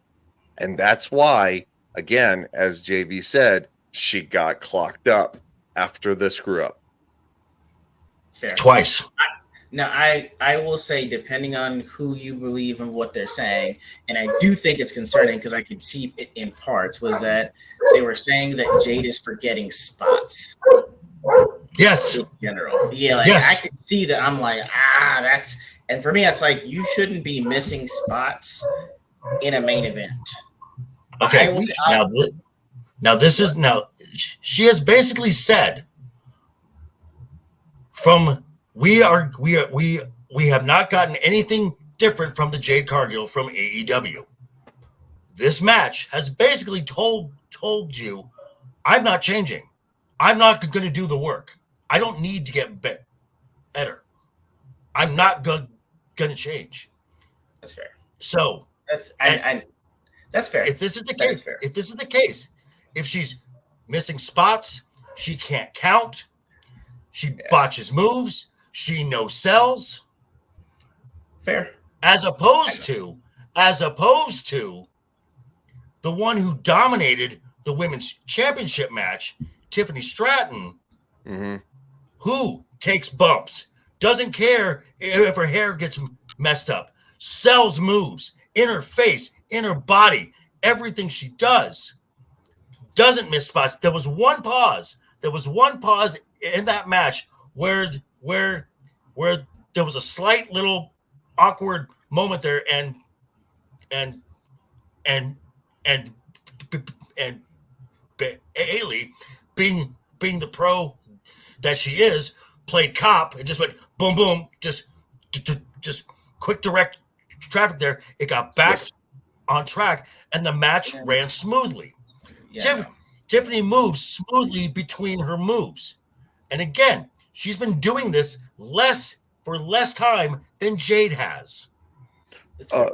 [SPEAKER 1] And that's why, again, as JV said, she got clocked up after the screw up.
[SPEAKER 3] Fair.
[SPEAKER 2] Twice.
[SPEAKER 3] Now, I will say, depending on who you believe and what they're saying, and I do think it's concerning because I could see it in parts, was that they were saying that Jade is forgetting spots.
[SPEAKER 2] Yes.
[SPEAKER 3] In general. Yeah,
[SPEAKER 2] yes.
[SPEAKER 3] I could see that. I'm like, that's, and for me, it's like, you shouldn't be missing spots in a main event.
[SPEAKER 2] Okay. She has basically said we have not gotten anything different from the Jade Cargill from AEW. This match has basically told you, I'm not changing. I'm not going to do the work. I don't need to get better. I'm not going to change.
[SPEAKER 3] That's fair.
[SPEAKER 2] So
[SPEAKER 3] that's fair.
[SPEAKER 2] If this is the case, if she's missing spots, she can't count. She botches moves. She no sells.
[SPEAKER 3] Fair.
[SPEAKER 2] As opposed to the one who dominated the women's championship match, Tiffany Stratton, who takes bumps, doesn't care if her hair gets messed up, sells moves in her face, in her body, everything she does, doesn't miss spots. There was one pause in that match where there was a slight little awkward moment there, and Bailey, being the pro that she is, played cop and just went boom boom, just quick direct traffic there. It got back on track, and the match ran smoothly. Yeah. Tiffany moves smoothly between her moves. And again, she's been doing this for less time than Jade has.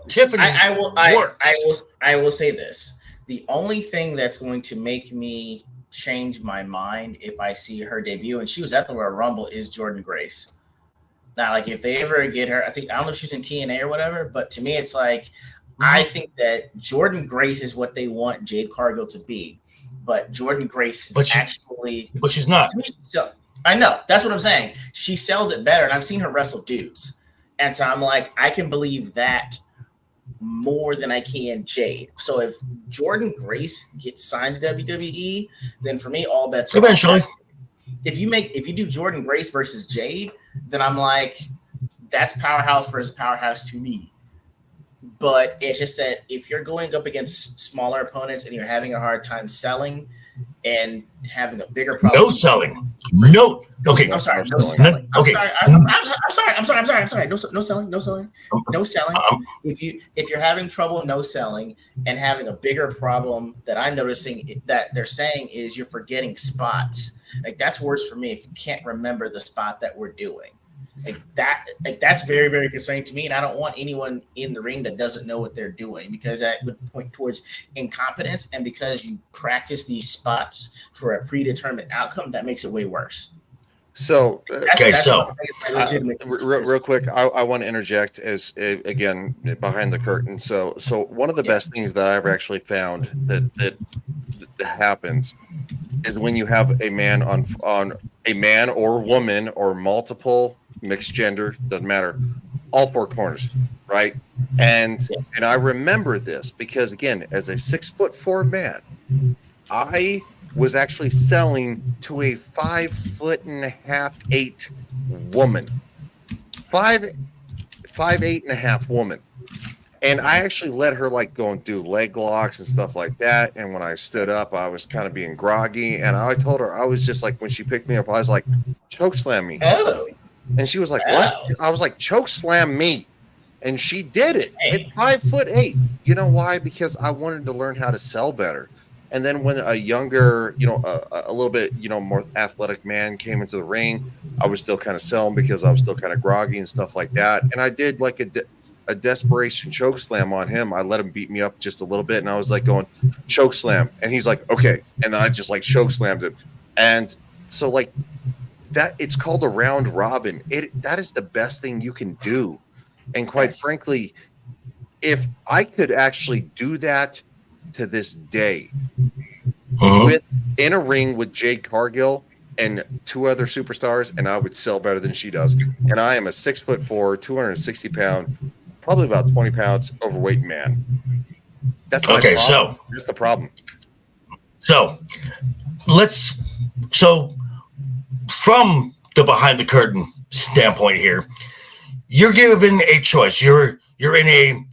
[SPEAKER 2] Tiffany,
[SPEAKER 3] I will say this. The only thing that's going to make me change my mind if I see her debut, and she was at the Royal Rumble, is Jordan Grace. Now, like, if they ever get her, I don't know if she's in TNA or whatever, but to me, it's like, I think that Jordan Grace is what they want Jade Cargill to be. But Jordan Grace
[SPEAKER 2] but she's not.
[SPEAKER 3] I know. That's what I'm saying. She sells it better, and I've seen her wrestle dudes. And so I'm like, I can believe that more than I can Jade. So if Jordan Grace gets signed to WWE, then for me, all bets are
[SPEAKER 2] eventually.
[SPEAKER 3] If you do Jordan Grace versus Jade, then I'm like, that's powerhouse versus powerhouse to me. But it's just that if you're going up against smaller opponents and you're having a hard time selling and having a bigger problem.
[SPEAKER 2] No selling. No. Okay.
[SPEAKER 3] I'm sorry. No selling.
[SPEAKER 2] Okay.
[SPEAKER 3] I'm sorry. No selling. No selling. If you're having trouble no selling and having a bigger problem that I'm noticing that they're saying is you're forgetting spots. Like, that's worse for me if you can't remember the spot that we're doing. That's very, very concerning to me, and I don't want anyone in the ring that doesn't know what they're doing, because that would point towards incompetence, and because you practice these spots for a predetermined outcome, that makes it way worse.
[SPEAKER 1] So,
[SPEAKER 3] real
[SPEAKER 1] quick, I want to interject as again behind the curtain. So one of the best things that I've actually found that happens is when you have a man on a man or woman or multiple mixed gender, doesn't matter, all four corners, right? And I remember this because, again, as a 6'4" man, I was actually selling to a 5'8" woman, 5'8.5" woman. And I actually let her go and do leg locks and stuff like that. And when I stood up, I was kind of being groggy. And I told her, I was just like, when she picked me up, I was like, choke slam me.
[SPEAKER 3] Oh.
[SPEAKER 1] And she was like, what? I was like, choke slam me. And she did it at 5'8". You know why? Because I wanted to learn how to sell better. And then when a younger, a little bit, more athletic man came into the ring, I was still kind of selling because I was still kind of groggy and stuff like that. And I did like a desperation choke slam on him. I let him beat me up just a little bit, and I was like going choke slam, and he's like, okay, and then I just like choke slammed him, and so like that, it's called a round robin. That is the best thing you can do, and quite frankly, if I could actually do that to this day with in a ring with Jade Cargill and 2 other superstars, and I would sell better than she does. And I am a 6'4", 260-pound, probably about 20 pounds overweight man. That's my problem.
[SPEAKER 2] So
[SPEAKER 1] that's the problem.
[SPEAKER 2] So from the behind the curtain standpoint here, you're given a choice. You're in a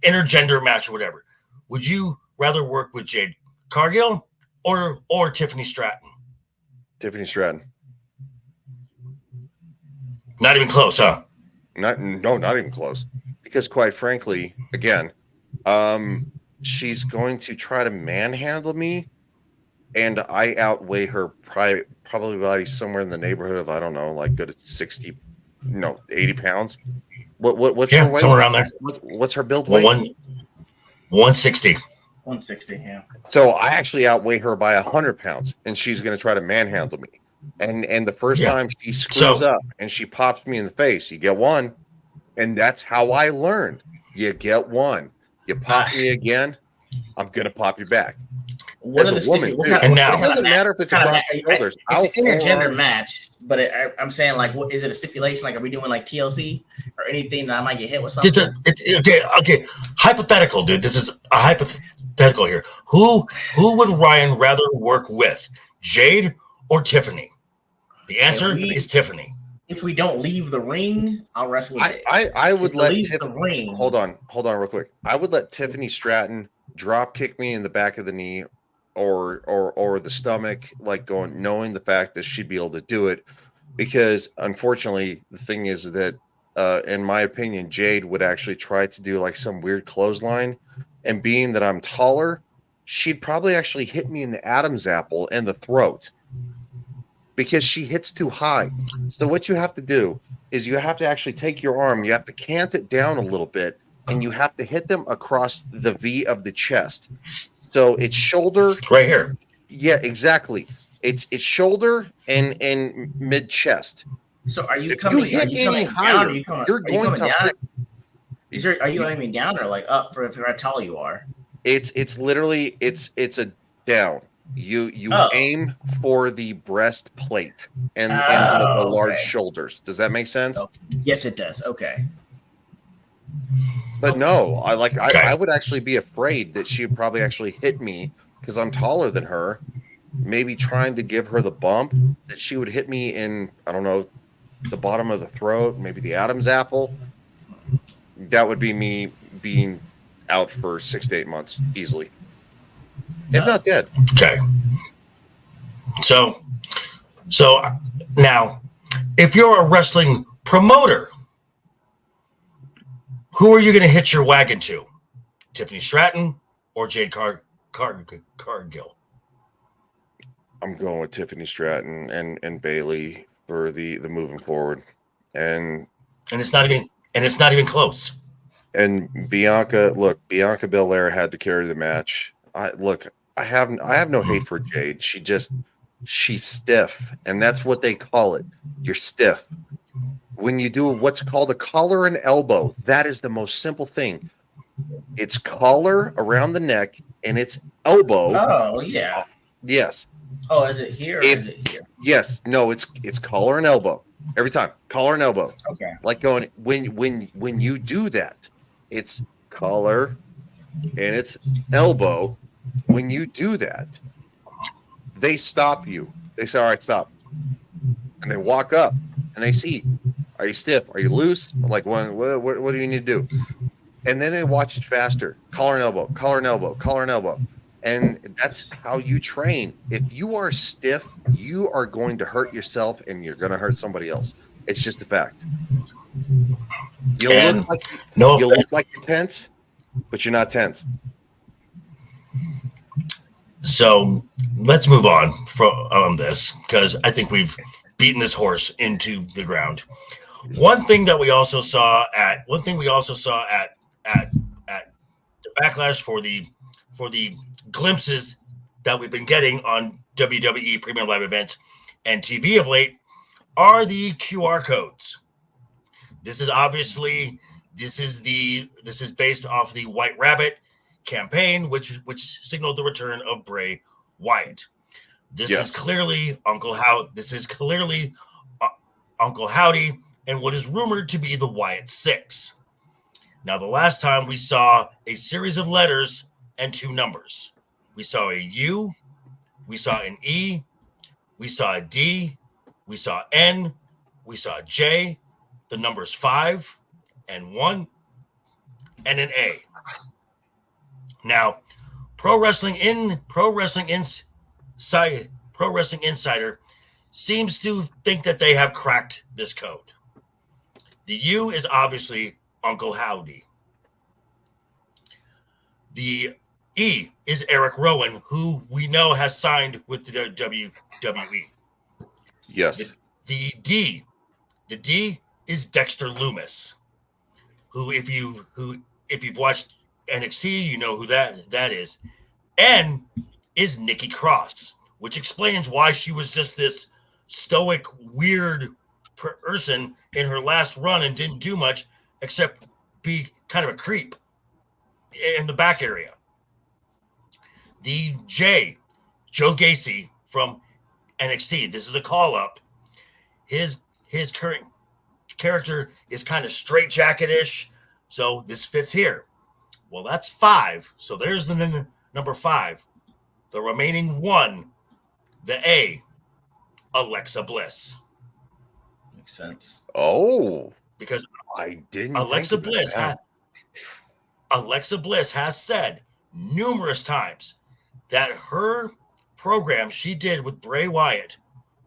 [SPEAKER 2] intergender match or whatever. Would you rather work with Jade Cargill or Tiffany Stratton?
[SPEAKER 1] Tiffany Stratton.
[SPEAKER 2] Not even close, huh?
[SPEAKER 1] Not even close. Because quite frankly, again, she's going to try to manhandle me, and I outweigh her probably somewhere in the neighborhood of, I don't know, like good at 80 pounds. What's her weight?
[SPEAKER 2] Somewhere around there.
[SPEAKER 1] What's her build weight?
[SPEAKER 2] 160.
[SPEAKER 3] 160, yeah.
[SPEAKER 1] So I actually outweigh her by 100 pounds, and she's going to try to manhandle me. And the first time she screws up and she pops me in the face, you get one. And that's how I learned. You get one. You pop me again, I'm going to pop you back.
[SPEAKER 3] What
[SPEAKER 1] As a woman, too.
[SPEAKER 2] And now,
[SPEAKER 1] it doesn't matter if it's across the shoulders.
[SPEAKER 3] It's an intergender match, but I'm saying, like, what is it, a stipulation? Like, are we doing like TLC or anything that I might get hit with something?
[SPEAKER 2] Okay. Hypothetical, dude. This is a hypothetical here. Who would Ryan rather work with, Jade or Tiffany? The answer is Tiffany.
[SPEAKER 3] If we don't leave the ring, I'll wrestle with Jade.
[SPEAKER 1] I would let
[SPEAKER 3] Tiffany.
[SPEAKER 1] Hold on, real quick. I would let Tiffany Stratton drop kick me in the back of the knee or the stomach, like knowing the fact that she'd be able to do it, because unfortunately the thing is that in my opinion, Jade would actually try to do like some weird clothesline, and being that I'm taller, she'd probably actually hit me in the Adam's apple and the throat because she hits too high. So what you have to do is you have to actually take your arm, you have to cant it down a little bit, and you have to hit them across the V of the chest. So it's shoulder
[SPEAKER 2] right here. Yeah,
[SPEAKER 1] exactly. It's shoulder and mid chest.
[SPEAKER 3] So are you coming down? Are you aiming down or like up for how tall you are?
[SPEAKER 1] It's literally it's a down. You aim for the breastplate and the large shoulders. Does that make sense?
[SPEAKER 3] Oh, yes, it does. Okay.
[SPEAKER 1] But no, I would actually be afraid that she would probably actually hit me because I'm taller than her. Maybe trying to give her the bump that she would hit me in, I don't know, the bottom of the throat, maybe the Adam's apple. That would be me being out for 6 to 8 months easily, if not dead.
[SPEAKER 2] Okay. So now, if you're a wrestling promoter, who are you going to hitch your wagon to? Tiffany Stratton or Jade Cargill?
[SPEAKER 1] I'm going with Tiffany Stratton and Bailey for the moving forward, and it's not
[SPEAKER 2] even close.
[SPEAKER 1] And Bianca Belair had to carry the match. I have no hate for Jade. She's stiff, and that's what they call it. You're stiff. When you do what's called a collar and elbow, that is the most simple thing. It's collar around the neck and it's elbow.
[SPEAKER 3] Oh yeah.
[SPEAKER 1] Yes.
[SPEAKER 3] Oh, is it here or is it here?
[SPEAKER 1] Yes. No, it's collar and elbow. Every time. Collar and elbow.
[SPEAKER 3] Okay.
[SPEAKER 1] Like going when you do that, it's collar and it's elbow. When you do that, they stop you. They say, all right, stop. And they walk up and they see, are you stiff? Are you loose? Like, what do you need to do? And then they watch it faster. Collar and elbow, collar and elbow, collar and elbow. And that's how you train. If you are stiff, you are going to hurt yourself and you're going to hurt somebody else. It's just a fact. You'll look like you're tense, but you're not tense.
[SPEAKER 2] So let's move on from this because I think we've beaten this horse into the ground. One thing we also saw at the Backlash for the glimpses that we've been getting on WWE Premium Live events and TV of late are the QR codes. This is based off the White Rabbit campaign, which signaled the return of Bray Wyatt. This is clearly Uncle Howdy and what is rumored to be the Wyatt Six. Now, the last time we saw a series of letters and 2 numbers. We saw a U, we saw an E, we saw a D, we saw N, we saw a J, the numbers 5 and 1, and an A. Now, Pro Wrestling Insider seems to think that they have cracked this code. The U is obviously Uncle Howdy. The E is Eric Rowan, who we know has signed with the WWE.
[SPEAKER 1] Yes.
[SPEAKER 2] The D is Dexter Lumis, who if you've watched NXT, you know who that is. N is Nikki Cross, which explains why she was just this stoic, weird person in her last run and didn't do much except be kind of a creep in the back area. The J, Joe Gacy from NXT. This is a call-up. His current character is kind of straitjacket-ish, so this fits here. Well, that's 5. So there's the number 5. The remaining 1, the A, Alexa Bliss.
[SPEAKER 3] Makes sense.
[SPEAKER 1] Oh,
[SPEAKER 2] because
[SPEAKER 1] I didn't.
[SPEAKER 2] Alexa Bliss has said numerous times that her program she did with Bray Wyatt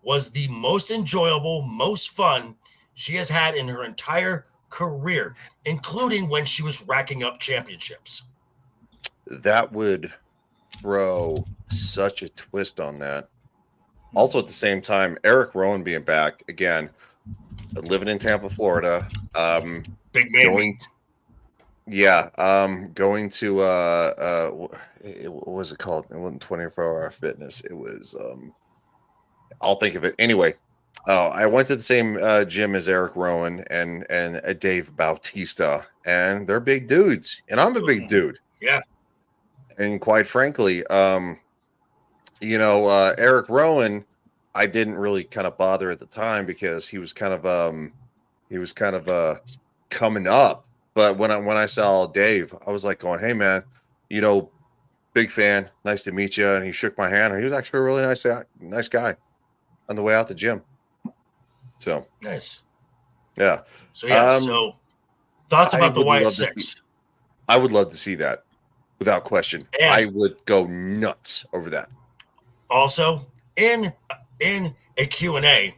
[SPEAKER 2] was the most enjoyable, most fun she has had in her entire career, including when she was racking up championships.
[SPEAKER 1] That would throw such a twist on that. Also, at the same time, Eric Rowan being back again, living in Tampa, Florida.
[SPEAKER 2] Big man.
[SPEAKER 1] Going to what was it called? It wasn't 24-hour fitness. It was I'll think of it anyway. I went to the same gym as Eric Rowan and Dave Bautista, and they're big dudes, and I'm a big dude.
[SPEAKER 2] Yeah.
[SPEAKER 1] And quite frankly, Eric Rowan, I didn't really kind of bother at the time because he was kind of coming up. But when I saw Dave, I was like going, "Hey man, big fan, nice to meet you." And he shook my hand. And he was actually a really nice guy on the way out the gym. So
[SPEAKER 2] nice.
[SPEAKER 1] Yeah.
[SPEAKER 2] So thoughts about the Wyatt Six?
[SPEAKER 1] I would love to see that, without question. And I would go nuts over that.
[SPEAKER 2] Also, in a Q&A,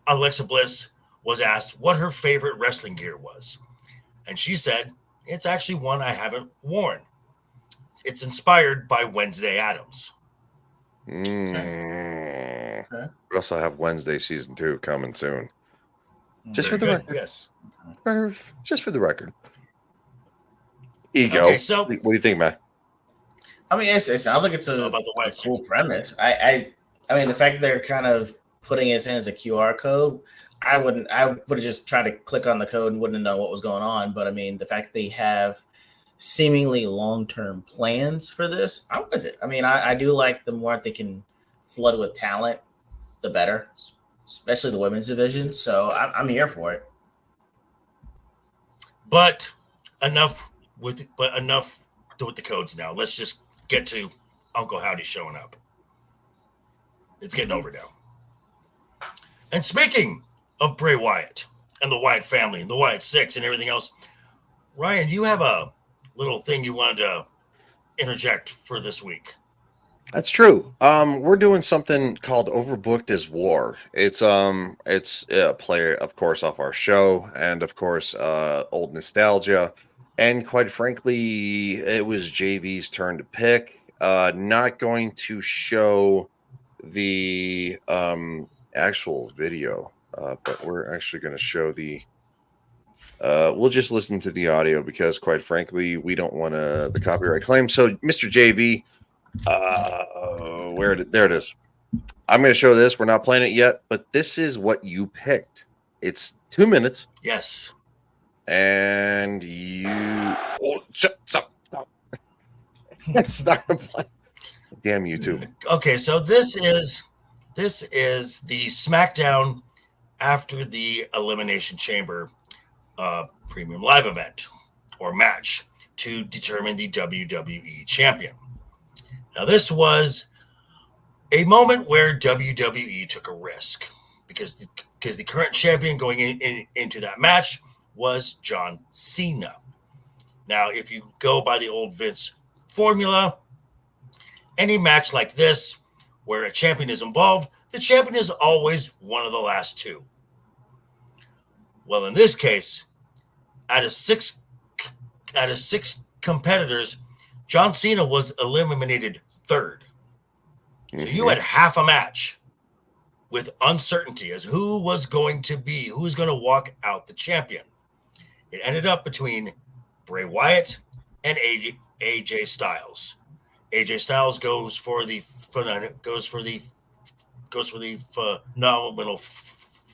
[SPEAKER 2] Alexa Bliss was asked what her favorite wrestling gear was. And she said, it's actually one I haven't worn. It's inspired by Wednesday Addams.
[SPEAKER 1] Okay. We also have Wednesday season 2 coming soon. Just for the record.
[SPEAKER 2] Yes.
[SPEAKER 1] Just for the record. Ego. Okay, so what do you think, man?
[SPEAKER 3] I mean, it sounds like it's a cool premise. I mean, the fact that they're kind of putting it in as a QR code, I would have just tried to click on the code and wouldn't know what was going on. But I mean, the fact that they have seemingly long-term plans for this, I'm with it. I mean, I do like the more they can flood with talent, the better, especially the women's division. So I'm here for it.
[SPEAKER 2] But enough with the codes now. Let's just get to Uncle Howdy showing up. It's getting over now. And speaking of Bray Wyatt and the Wyatt family and the Wyatt Six and everything else, Ryan, you have a little thing you wanted to interject for this week.
[SPEAKER 1] That's true. We're doing something called Overbooked as War. It's a play, of course, off our show, and of course, old nostalgia. And quite frankly, it was JV's turn to pick. Not going to show the actual video, but we're actually going to show the. We'll just listen to the audio because, quite frankly, we don't want the copyright claim. So, Mr. JV, there it is. I'm going to show this. We're not playing it yet, but this is what you picked. It's 2 minutes.
[SPEAKER 2] Yes.
[SPEAKER 1] And you. Oh, stop. Start playing. Damn YouTube.
[SPEAKER 2] Okay, so this is the SmackDown after the Elimination Chamber premium live event or match to determine the WWE champion. Now, this was a moment where WWE took a risk because the current champion going into that match was John Cena. Now, if you go by the old Vince formula, any match like this where a champion is involved, the champion is always one of the last two. Well, in this case, out of six competitors, John Cena was eliminated third. So you had half a match with uncertainty as who was going to walk out the champion. It ended up between Bray Wyatt and AJ Styles. AJ Styles goes for the phenomenal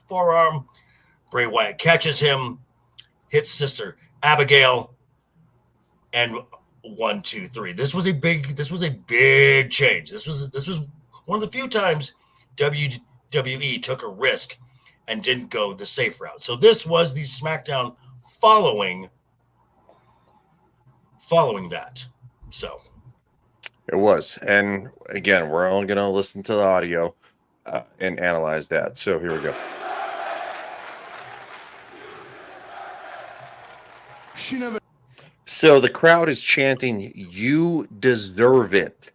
[SPEAKER 2] forearm. Bray Wyatt catches him, hits Sister Abigail, and 1, 2, 3. This was a big change. This was one of the few times WWE took a risk and didn't go the safe route. So this was the SmackDown following that. So
[SPEAKER 1] it was. And again, we're only going to listen to the audio and analyze that. So here we go. So the crowd is chanting, "You deserve it."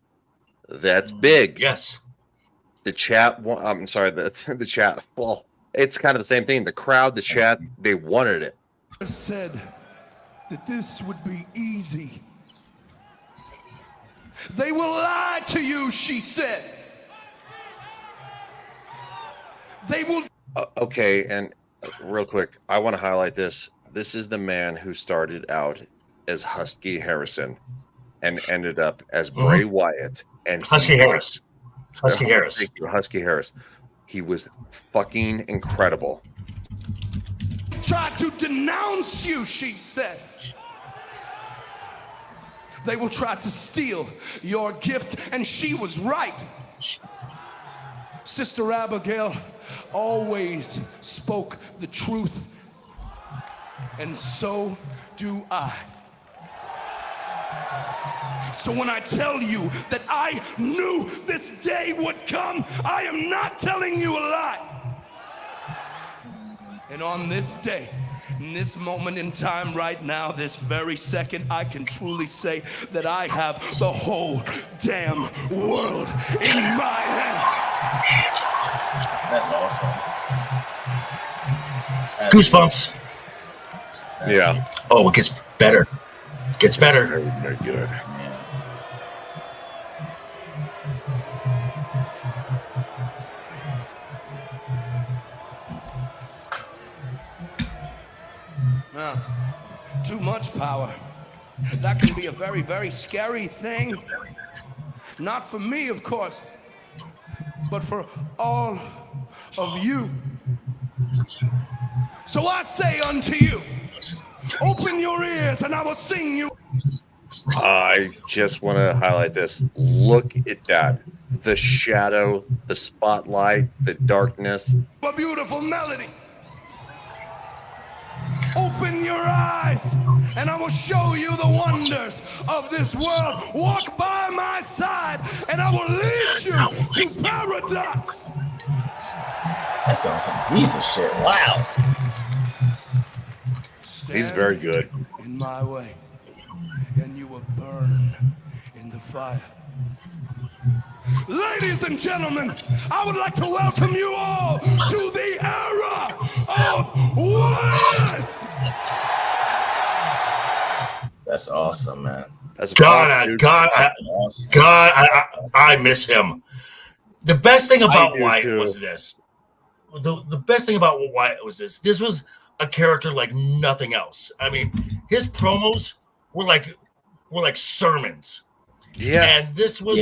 [SPEAKER 1] That's big.
[SPEAKER 2] Yes.
[SPEAKER 1] The chat, I'm sorry, the chat. Well, it's kind of the same thing. The crowd, the chat, they wanted it.
[SPEAKER 4] Said that this would be easy. They will lie to you, she said. They will.
[SPEAKER 1] Okay, and real quick, I want to highlight this. This is the man who started out as Husky Harrison and ended up as Bray Wyatt. And
[SPEAKER 2] Husky Harris.
[SPEAKER 1] Husky Harris. He was fucking incredible.
[SPEAKER 4] Try to denounce you, she said. They will try to steal your gift, and she was right. Sister Abigail always spoke the truth, and so do I. So when I tell you that I knew this day would come, I am not telling you a lie. And on this day, in this moment in time right now, this very second, I can truly say that I have the whole damn world in my hand.
[SPEAKER 3] That's awesome.
[SPEAKER 2] Goosebumps.
[SPEAKER 1] Yeah.
[SPEAKER 2] Oh, it gets better. It gets better.
[SPEAKER 1] Very, very good.
[SPEAKER 4] Now, too much power. That can be a very, very scary thing. Not for me, of course, but for all of you. So I say unto you, open your ears and I will sing you.
[SPEAKER 1] I just want to highlight this. Look at that. The shadow, the spotlight, the darkness.
[SPEAKER 4] A beautiful melody. Open your eyes and I will show you the wonders of this world. Walk by my side and I will lead you to paradise.
[SPEAKER 3] That's awesome. Piece of shit. Wow.
[SPEAKER 1] He's very good.
[SPEAKER 4] In my way, and you will burn in the fire. Ladies and gentlemen, I would like to welcome you all to the era of what?
[SPEAKER 3] That's awesome, man.
[SPEAKER 1] as a
[SPEAKER 2] God,
[SPEAKER 1] Fox dude.
[SPEAKER 2] I miss him. The best thing about Wyatt was this. The best thing about Wyatt was this. This was a character like nothing else. I mean, his promos were like sermons.
[SPEAKER 1] Yeah.
[SPEAKER 2] And this was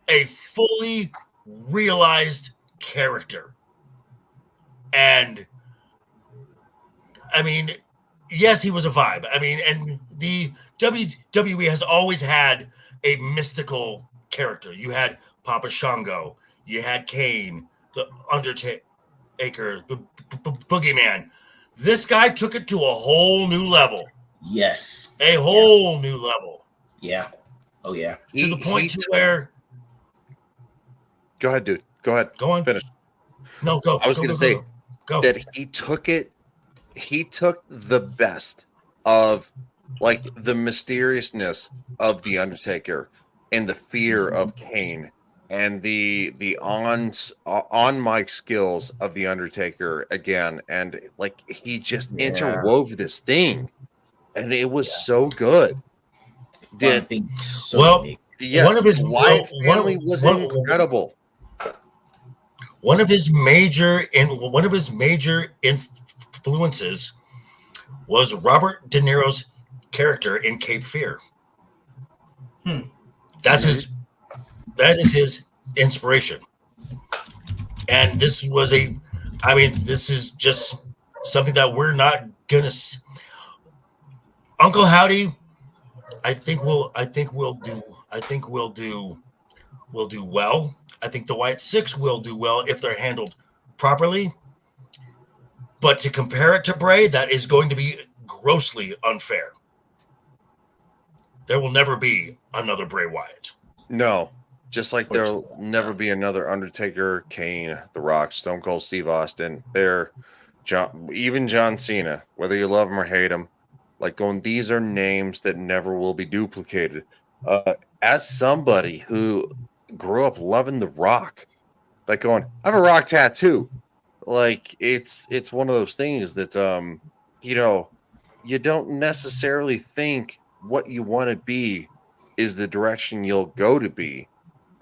[SPEAKER 2] a fully realized character. And I mean, yes, he was a vibe. I mean, and the WWE has always had a mystical character. You had Papa Shango, you had Kane, the Undertaker, the Boogeyman. This guy took it to a whole new level.
[SPEAKER 3] Yes.
[SPEAKER 2] A whole new level.
[SPEAKER 3] Yeah. Oh, yeah.
[SPEAKER 2] To the point to where...
[SPEAKER 1] Go ahead, dude. Go ahead.
[SPEAKER 2] Go on.
[SPEAKER 1] Finish.
[SPEAKER 2] No, go.
[SPEAKER 1] I was going to say that he took the best of like the mysteriousness of the Undertaker and the fear of Kane and the on mic skills of the Undertaker again, and like he just interwove this thing, and it was so good. Yes,
[SPEAKER 2] one of his
[SPEAKER 1] Wyatt family was incredible.
[SPEAKER 2] One of his major influences was Robert De Niro's character in Cape Fear. That is his inspiration. And this is just something that we're not gonna Uncle Howdy, I think we'll do well. I think the Wyatt Six will do well if they're handled properly. But to compare it to Bray, that is going to be grossly unfair. There will never be another Bray Wyatt.
[SPEAKER 1] No, just like there'll never be another Undertaker, Kane, The Rock, Stone Cold Steve Austin. Even John Cena, whether you love him or hate him, like going, these are names that never will be duplicated. As somebody who grew up loving The Rock, like going, I have a Rock tattoo. Like it's one of those things that you don't necessarily think what you want to be is the direction you'll go to be.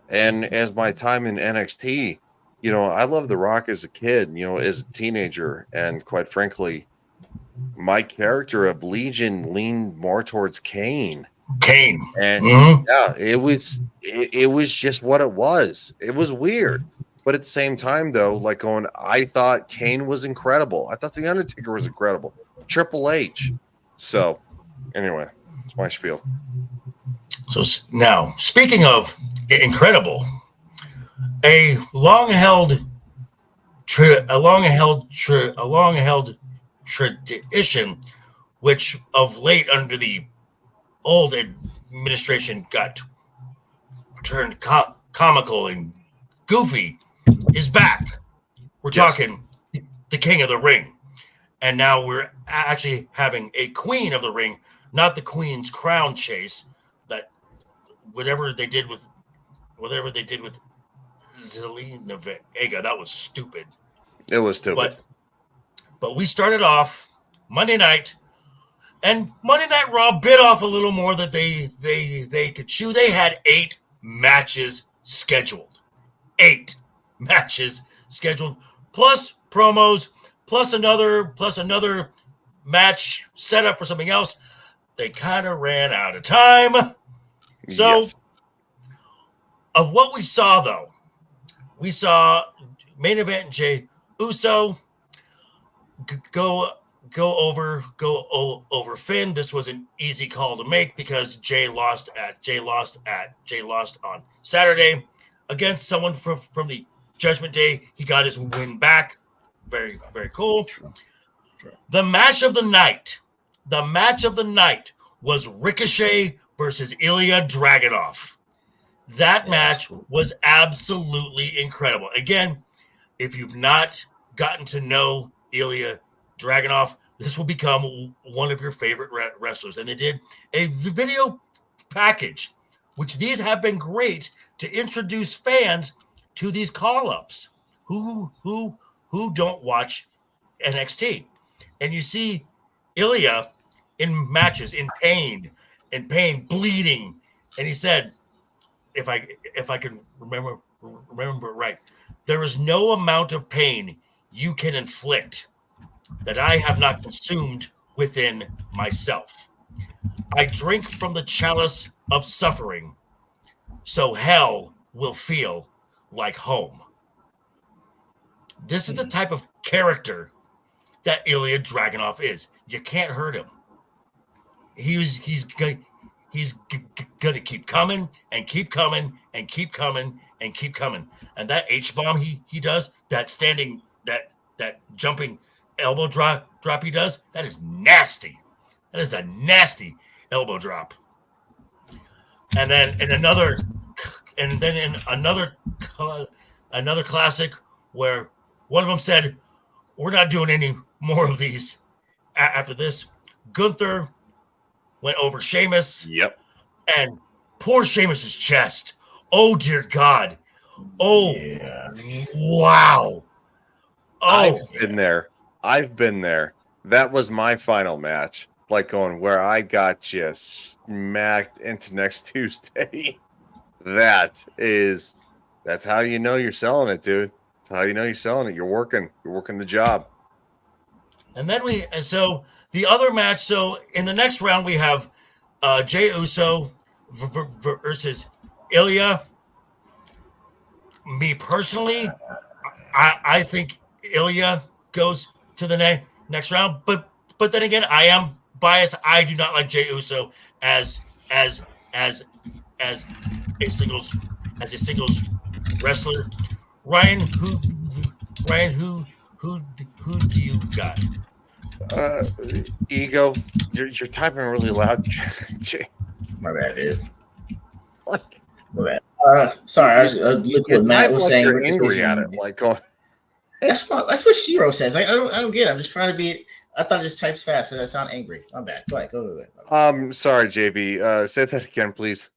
[SPEAKER 1] And as my time in NXT, I loved The Rock as a kid, as a teenager, and quite frankly, my character of Legion leaned more towards Kane. And yeah, it was just what it was. It was weird. But at the same time, though, I thought Kane was incredible. I thought The Undertaker was incredible. Triple H. So, anyway, it's my spiel.
[SPEAKER 2] So now, speaking of incredible, a long-held tradition, which of late under the old administration got turned comical and goofy, is back. We're talking the King of the Ring. And now we're actually having a Queen of the Ring, not the Queen's crown chase, that whatever they did with Zelina Vega, that was stupid.
[SPEAKER 1] It was stupid.
[SPEAKER 2] But we started off Monday night, and Monday Night Raw bit off a little more that they could chew. They had 8 matches scheduled. 8 matches scheduled, plus promos, plus another match set up for something else. They kind of ran out of time. So, of what we saw, though, we saw main event Jey Uso go over Finn. This was an easy call to make because Jey lost on Saturday against someone from the Judgment Day. He got his win back. Very, very cool. True. The match of the night was Ricochet versus Ilya Dragunov. That match was absolutely incredible. Again, if you've not gotten to know Ilya Dragunov, this will become one of your favorite wrestlers. And they did a video package, which these have been great to introduce fans to these call-ups who don't watch NXT. And you see Ilya in matches, in pain, bleeding, and he said, if I can remember right, there is no amount of pain you can inflict that I have not consumed within myself. I drink from the chalice of suffering, so hell will feel like home. This is the type of character that Ilya Dragunov is. You can't hurt him. He's gonna keep coming and keep coming and keep coming and keep coming. And that H bomb he does, that standing that jumping elbow drop he does, that is nasty. That is a nasty elbow drop. And then in another classic where one of them said, "We're not doing any more of these after this." Gunther went over Sheamus.
[SPEAKER 1] Yep.
[SPEAKER 2] And poor Sheamus's chest. Oh dear God. Oh yeah. Wow. Oh,
[SPEAKER 1] I've been there. That was my final match. Like going where I got just smacked into next Tuesday. That's how you know you're selling it, dude. That's how you know you're selling it. You're working the job.
[SPEAKER 2] And then so the other match, so in the next round we have Jey Uso versus Ilya. Me personally, I think Ilya goes to the next round, but then again, I am biased. I do not like Jey Uso as a singles wrestler. Ryan, who do you got?
[SPEAKER 1] Ego, you're typing really loud.
[SPEAKER 3] My bad, dude. My bad. Sorry, I was looking what Matt was saying.
[SPEAKER 1] You're angry at it, like going.
[SPEAKER 3] That's what Shiro says. I don't get it. I'm just trying to be. I thought it just types fast, but I sound angry. My bad. Go ahead.
[SPEAKER 1] Sorry, JV. Say that again, please.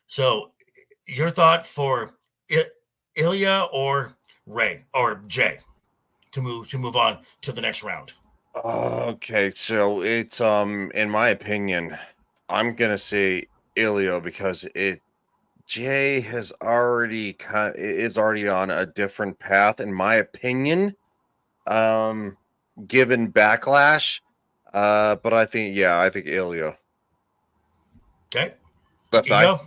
[SPEAKER 2] So, your thought for Ilya or Ray or Jay to move on to the next round?
[SPEAKER 1] Okay, so it's in my opinion, I'm gonna say Ilya because Jay is already on a different path, in my opinion. Given Backlash, but I think Ilya.
[SPEAKER 2] Okay,
[SPEAKER 1] Left side.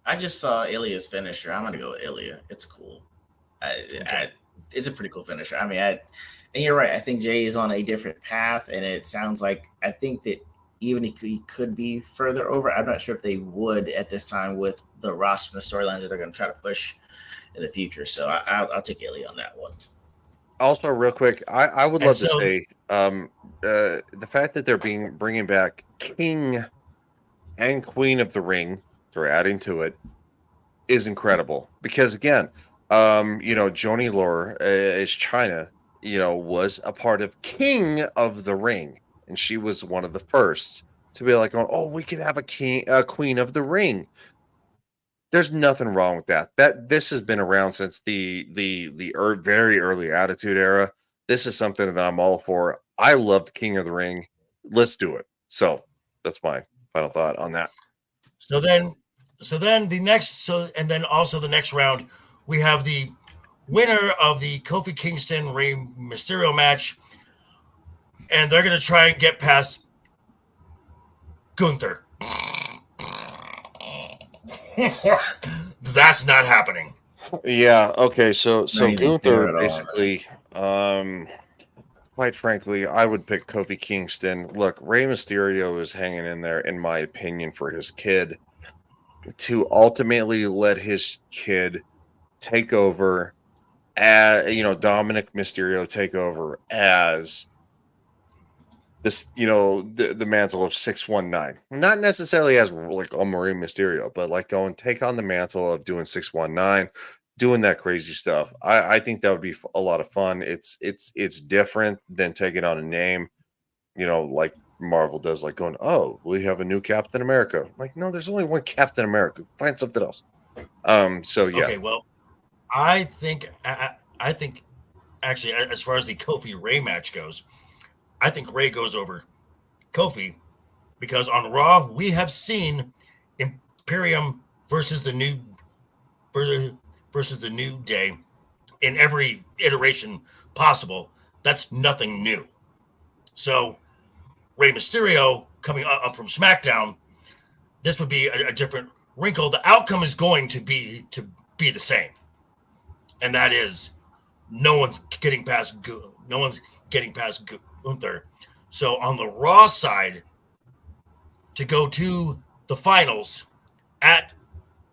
[SPEAKER 3] I just saw Ilya's finisher. I'm gonna go with Ilya. It's cool. It's a pretty cool finisher. I mean, and you're right. I think Jay is on a different path, and it sounds like I think that even he could be further over. I'm not sure if they would at this time with the roster and the storylines that they're going to try to push in the future. So I'll take Ilya on that one.
[SPEAKER 1] Also, real quick, I would love to say the fact that they're bringing back King and Queen of the Ring, they're adding to it, is incredible. Because again, Joni Lore is China, was a part of King of the Ring, and she was one of the first to be like, "Oh, we could have a Queen of the Ring." There's nothing wrong with that. This has been around since the very early Attitude Era. This is something that I'm all for. I love the King of the Ring. Let's do it. So that's my final thought on that.
[SPEAKER 2] So then the next round, we have the winner of the Kofi Kingston Rey Mysterio match, and they're going to try and get past Gunther. That's not happening.
[SPEAKER 1] Yeah. Okay. So Gunther basically, quite frankly, I would pick Kofi Kingston. Look, Rey Mysterio is hanging in there, in my opinion, for his kid to ultimately let his kid take over. Dominic Mysterio take over as this, the mantle of 619. Not necessarily as like a Marie Mysterio, but like go and take on the mantle of doing 619, doing that crazy stuff. I think that would be a lot of fun. It's different than taking on a name, like Marvel does, like going, "Oh, we have a new Captain America." Like, no, there's only one Captain America. Find something else. So yeah.
[SPEAKER 2] Okay, well, I think actually, as far as the Kofi Ray match goes, I think Ray goes over Kofi, because on Raw we have seen Imperium versus the New Day in every iteration possible. That's nothing new. So Rey Mysterio coming up from SmackDown, this would be a different wrinkle. The outcome is going to be the same, and that is no one's getting past Gunther. So on the Raw side, to go to the finals at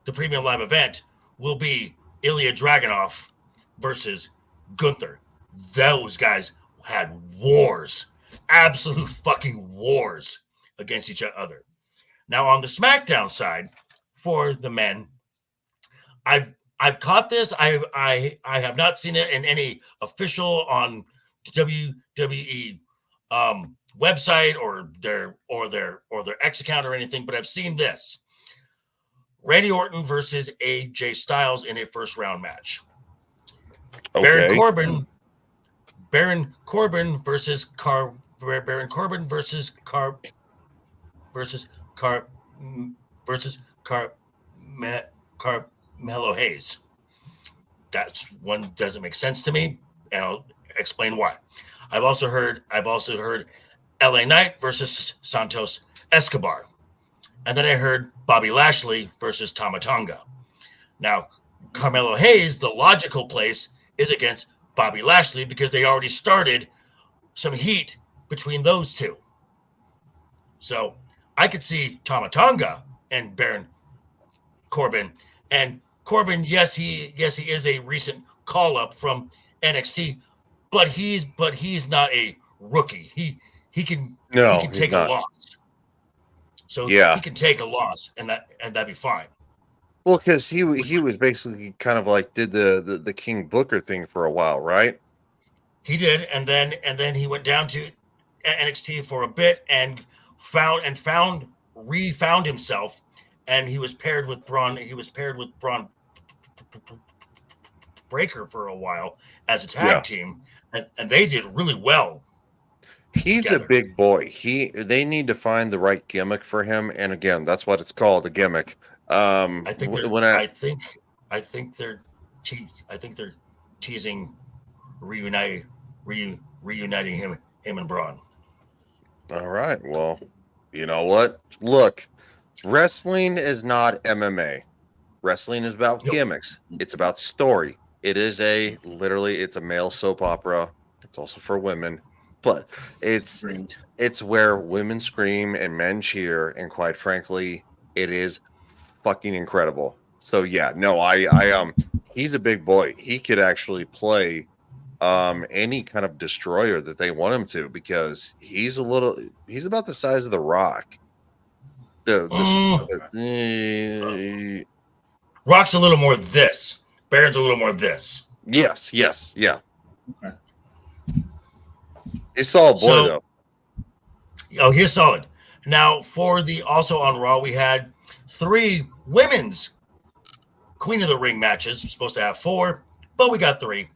[SPEAKER 2] the Premium Live event will be Ilya Dragunov versus Gunther. Those guys had wars, absolute fucking wars against each other. Now on the SmackDown side, for the men, I've caught this. I have not seen it in any official on WWE website or their X account or anything, but I've seen this: Randy Orton versus AJ Styles in a first round match.
[SPEAKER 1] Okay.
[SPEAKER 2] Baron Corbin versus Carmelo Hayes. That's one doesn't make sense to me, and I'll explain why. I've also heard LA Knight versus Santos Escobar. And then I heard Bobby Lashley versus Tama Tonga. Now, Carmelo Hayes, the logical place is against Bobby Lashley because they already started some heat between those two. So I could see Tama Tonga and Baron Corbin. And Corbin, yes, he is a recent call up from NXT, but he's not a rookie. He can take a loss. So he can take a loss, and that'd be fine.
[SPEAKER 1] Well, because he was basically kind of like did the King Booker thing for a while, right?
[SPEAKER 2] He did, and then he went down to NXT for a bit and refound himself, and he was paired with Braun Breaker for a while as a tag team, and they did really well.
[SPEAKER 1] He's together. A big boy. They need to find the right gimmick for him, and again, that's what it's called, a gimmick. I think they're teasing reuniting him and Braun. All right. Well, you know what? Look, wrestling is not MMA. Wrestling is about gimmicks. It's about story. It is it's a male soap opera. It's also for women, but it's where women scream and men cheer, and quite frankly, it is fucking incredible. So yeah, no, he's a big boy. He could actually play any kind of destroyer that they want him to, because he's about the size of the Rock.
[SPEAKER 2] Rock's a little more this. Baron's a little more this.
[SPEAKER 1] Yes, yeah. Okay. He's solid boy though.
[SPEAKER 2] Oh, he's solid. Now also on Raw, we had 3 women's Queen of the Ring matches. We're supposed to have 4, but we got 3.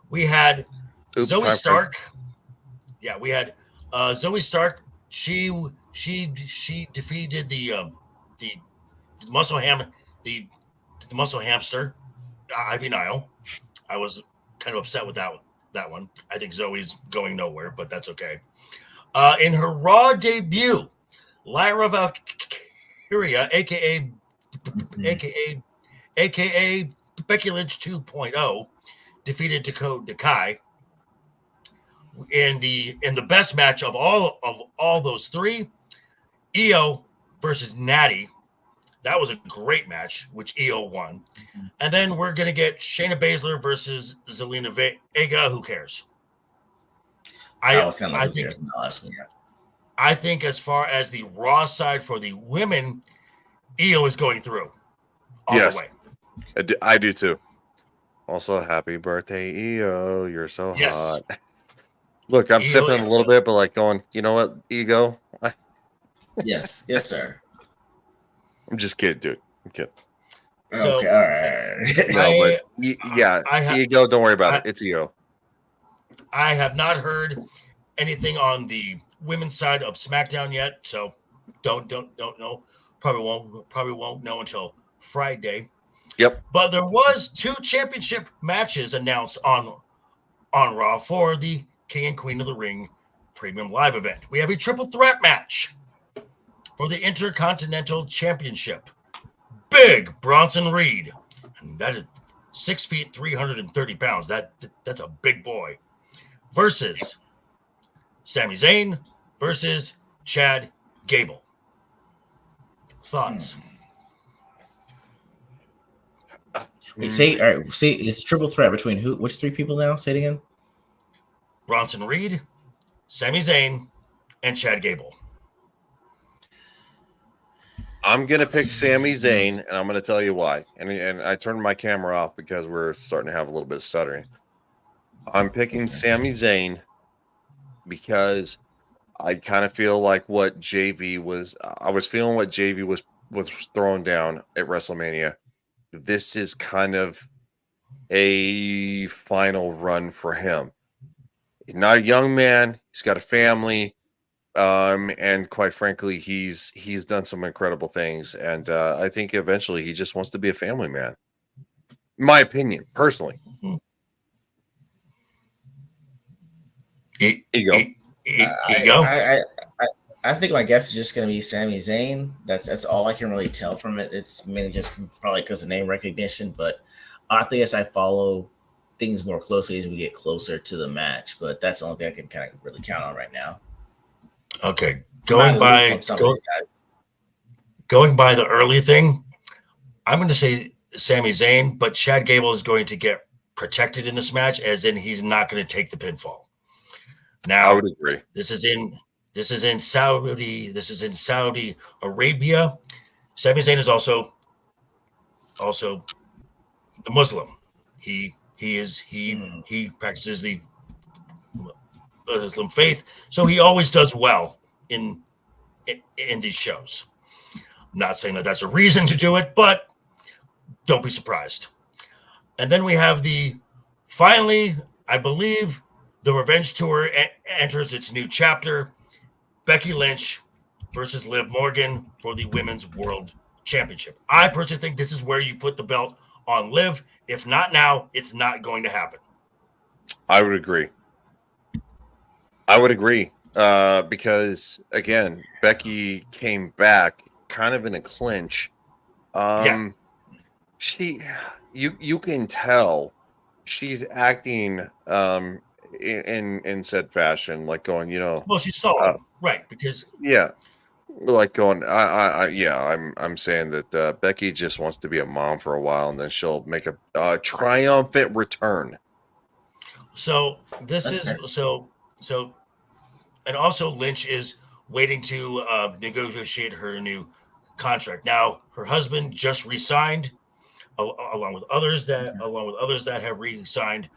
[SPEAKER 2] We had Zoe Stark. Yeah, we had Zoe Stark. She defeated the muscle hamster, Ivy Nile. I was kind of upset with that one. I think Zoe's going nowhere, but that's okay. In her Raw debut, Lyra Valkyria, aka Becky Lynch 2.0, defeated Dakota Kai in the best match of all those 3, Io versus Natty. That was a great match, which Io won. And then we're going to get Shayna Baszler versus Zelina Vega. Who cares? I think as far as the Raw side for the women, Io is going through all the way.
[SPEAKER 1] I do too. Also, happy birthday, Io. You're so hot. Look, I'm sipping a little bit, but like going, you know what, Ego?
[SPEAKER 3] Yes, sir.
[SPEAKER 1] I'm just kidding, dude. I'm kidding.
[SPEAKER 3] Okay, all right.
[SPEAKER 1] Ego, don't worry about it. It's Ego.
[SPEAKER 2] I have not heard anything on the women's side of SmackDown yet, so don't know. Probably won't know until Friday.
[SPEAKER 1] Yep.
[SPEAKER 2] But there was 2 championship matches announced on Raw for the King and Queen of the Ring Premium Live event. We have a triple threat match for the Intercontinental Championship. Big Bronson Reed, and that is 6 feet, 330 pounds. That's a big boy. Versus Sami Zayn versus Chad Gable. Thoughts?
[SPEAKER 3] Wait, say, all right, see, it's triple threat between who? Which 3 people now? Say it again.
[SPEAKER 2] Bronson Reed, Sami Zayn, and Chad Gable.
[SPEAKER 1] I'm gonna pick Sami Zayn, and I'm gonna tell you why. And I turned my camera off because we're starting to have a little bit of stuttering. I'm picking Sami Zayn because I kind of feel like what JV was. I was feeling what JV was throwing down at WrestleMania. This is kind of a final run for him. He's not a young man. He's got a family. And quite frankly, he's done some incredible things. And I think eventually he just wants to be a family man. In my opinion, personally.
[SPEAKER 2] Here you go.
[SPEAKER 3] I think my guess is just going to be Sami Zayn. That's all I can really tell from it. It's mainly just probably because of name recognition, but I think as I follow things more closely as we get closer to the match. But that's the only thing I can kind of really count on right now.
[SPEAKER 2] Okay, going by the early thing, I'm going to say Sami Zayn, but Chad Gable is going to get protected in this match, as in he's not going to take the pinfall. Now,
[SPEAKER 1] I would agree.
[SPEAKER 2] This is in Saudi Arabia. Sami Zayn is also a Muslim. He practices the Muslim faith, so he always does well in these shows. I'm not saying that that's a reason to do it, but don't be surprised. And then we have finally, I believe, the Revenge Tour enters its new chapter. Becky Lynch versus Liv Morgan for the Women's World Championship. I personally think this is where you put the belt on Liv. If not now, it's not going to happen.
[SPEAKER 1] I would agree. Because again, Becky came back kind of in a clinch. You can tell she's acting in said fashion, like going,
[SPEAKER 2] well, she's stalling, right? Because
[SPEAKER 1] like going, I'm saying that Becky just wants to be a mom for a while, and then she'll make a triumphant return.
[SPEAKER 2] So and also Lynch is waiting to negotiate her new contract. Now, her husband just re-signed, along with others that have re-signed.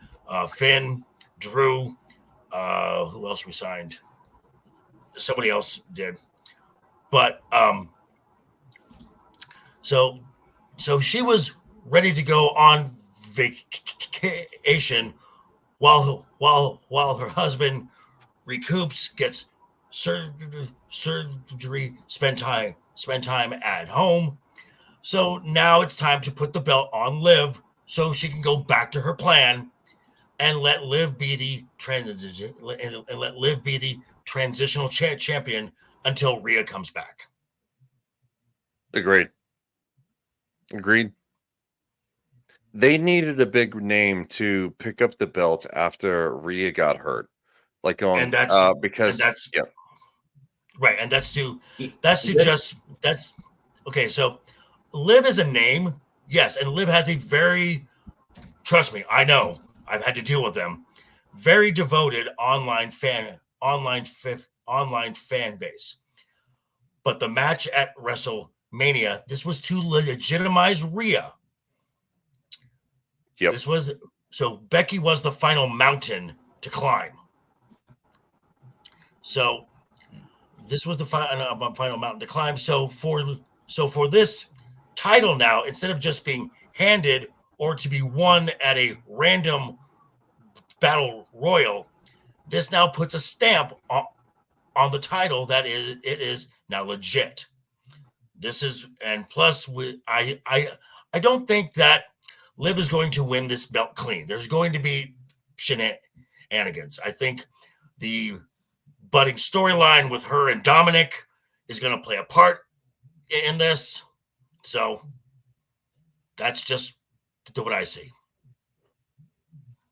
[SPEAKER 2] Finn, Drew, who else re-signed? Somebody else did. But so she was ready to go on vacation while her husband recoups, gets surgery, spend time at home. So now it's time to put the belt on Liv so she can go back to her plan and let Liv be the transitional champion until Rhea comes back.
[SPEAKER 1] Agreed. They needed a big name to pick up the belt after Rhea got hurt. Like going,
[SPEAKER 2] and that's right. And that's okay. So Liv is a name. Yes. And Liv has a trust me, I know, I've had to deal with them, very devoted online fan base. But the match at WrestleMania, this was to legitimize Rhea.
[SPEAKER 1] Yep.
[SPEAKER 2] So Becky was the final mountain to climb. So this was the final mountain to climb. So for this title now, instead of just being handed or to be won at a random battle royal, this now puts a stamp on the title that it is now legit. This is, and plus I don't think that Liv is going to win this belt clean. There's going to be shenanigans. I think the budding storyline with her and Dominic is going to play a part in this. So that's just what I see.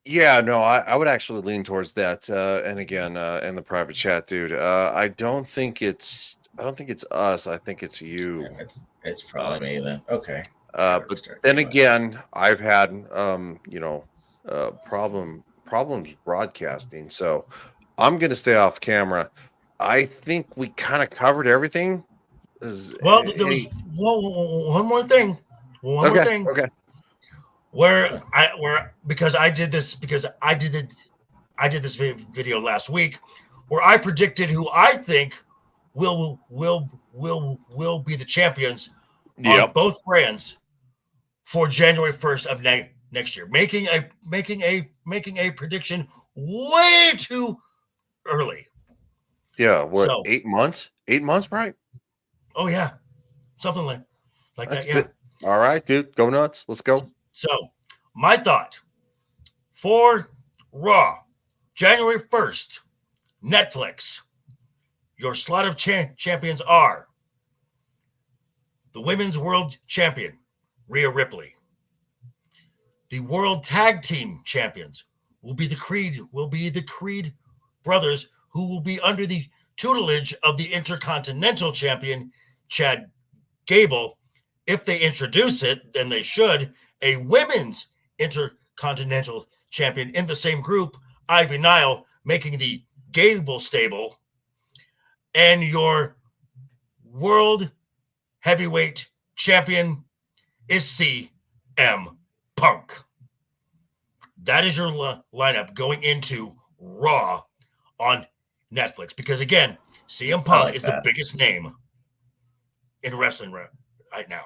[SPEAKER 1] Yeah, no, I would actually lean towards that. And again, in the private chat, dude, I don't think it's us. I think it's you.
[SPEAKER 3] Yeah, it's probably me then. Okay.
[SPEAKER 1] But then again, I've had problems broadcasting, so I'm gonna stay off camera. I think we kind of covered everything.
[SPEAKER 2] Well, there was one more thing.
[SPEAKER 1] Okay.
[SPEAKER 2] Where because I did this video last week where I predicted who I think will be the champions on both brands for January 1st of next year. Making a prediction way too early.
[SPEAKER 1] Yeah, what, 8 months? 8 months, right?
[SPEAKER 2] Oh yeah. Something like
[SPEAKER 1] That's
[SPEAKER 2] that. Yeah.
[SPEAKER 1] good. All right, dude. Go nuts. Let's go.
[SPEAKER 2] So my thought for Raw, January 1st, Netflix. Your slot of champions are the Women's World Champion, Rhea Ripley. The World Tag Team Champions will be the Creed brothers, who will be under the tutelage of the Intercontinental Champion, Chad Gable. If they introduce it, then they should. A Women's Intercontinental Champion in the same group, Ivy Nile, making the Gable stable. And your World Heavyweight Champion is CM Punk. That is your lineup going into Raw on Netflix. Because again, CM Punk is the biggest name in wrestling right now.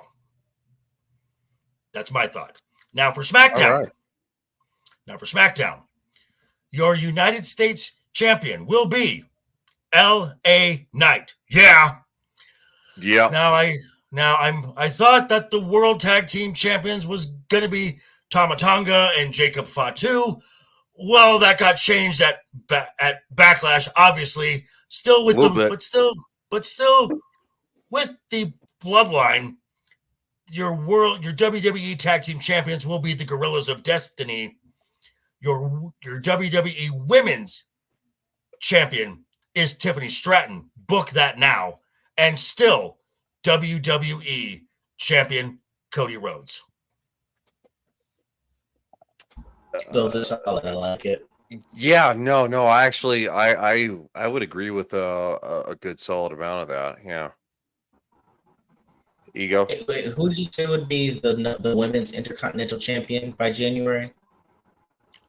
[SPEAKER 2] That's my thought. Now for SmackDown. Your United States champion will be L.A. Knight. Yeah. Now I thought that the World Tag Team Champions was going to be Tama Tonga and Jacob Fatu. Well, that got changed at Backlash, obviously. Still with them, but still with the bloodline. Your WWE Tag Team Champions will be the Gorillas of Destiny. Your WWE Women's Champion is Tiffany Stratton. Book that now. And still WWE Champion Cody Rhodes.
[SPEAKER 3] Those are solid. I like it.
[SPEAKER 1] Yeah, no. I would agree with a good solid amount of that. Yeah. Ego.
[SPEAKER 3] Wait, who did you say would be the women's Intercontinental Champion by January?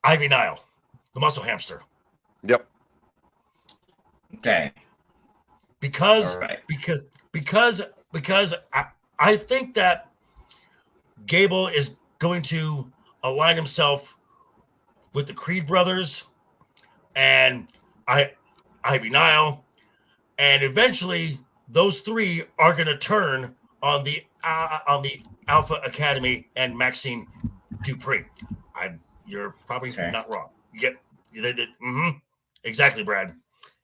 [SPEAKER 2] Ivy Nile, the muscle hamster.
[SPEAKER 1] Yep.
[SPEAKER 3] Okay.
[SPEAKER 2] Because I think that Gable is going to align himself with the Creed brothers and Ivy Nile, and eventually those three are going to turn on the Alpha Academy and Maxine Dupree. You're probably not wrong. Exactly, Brad,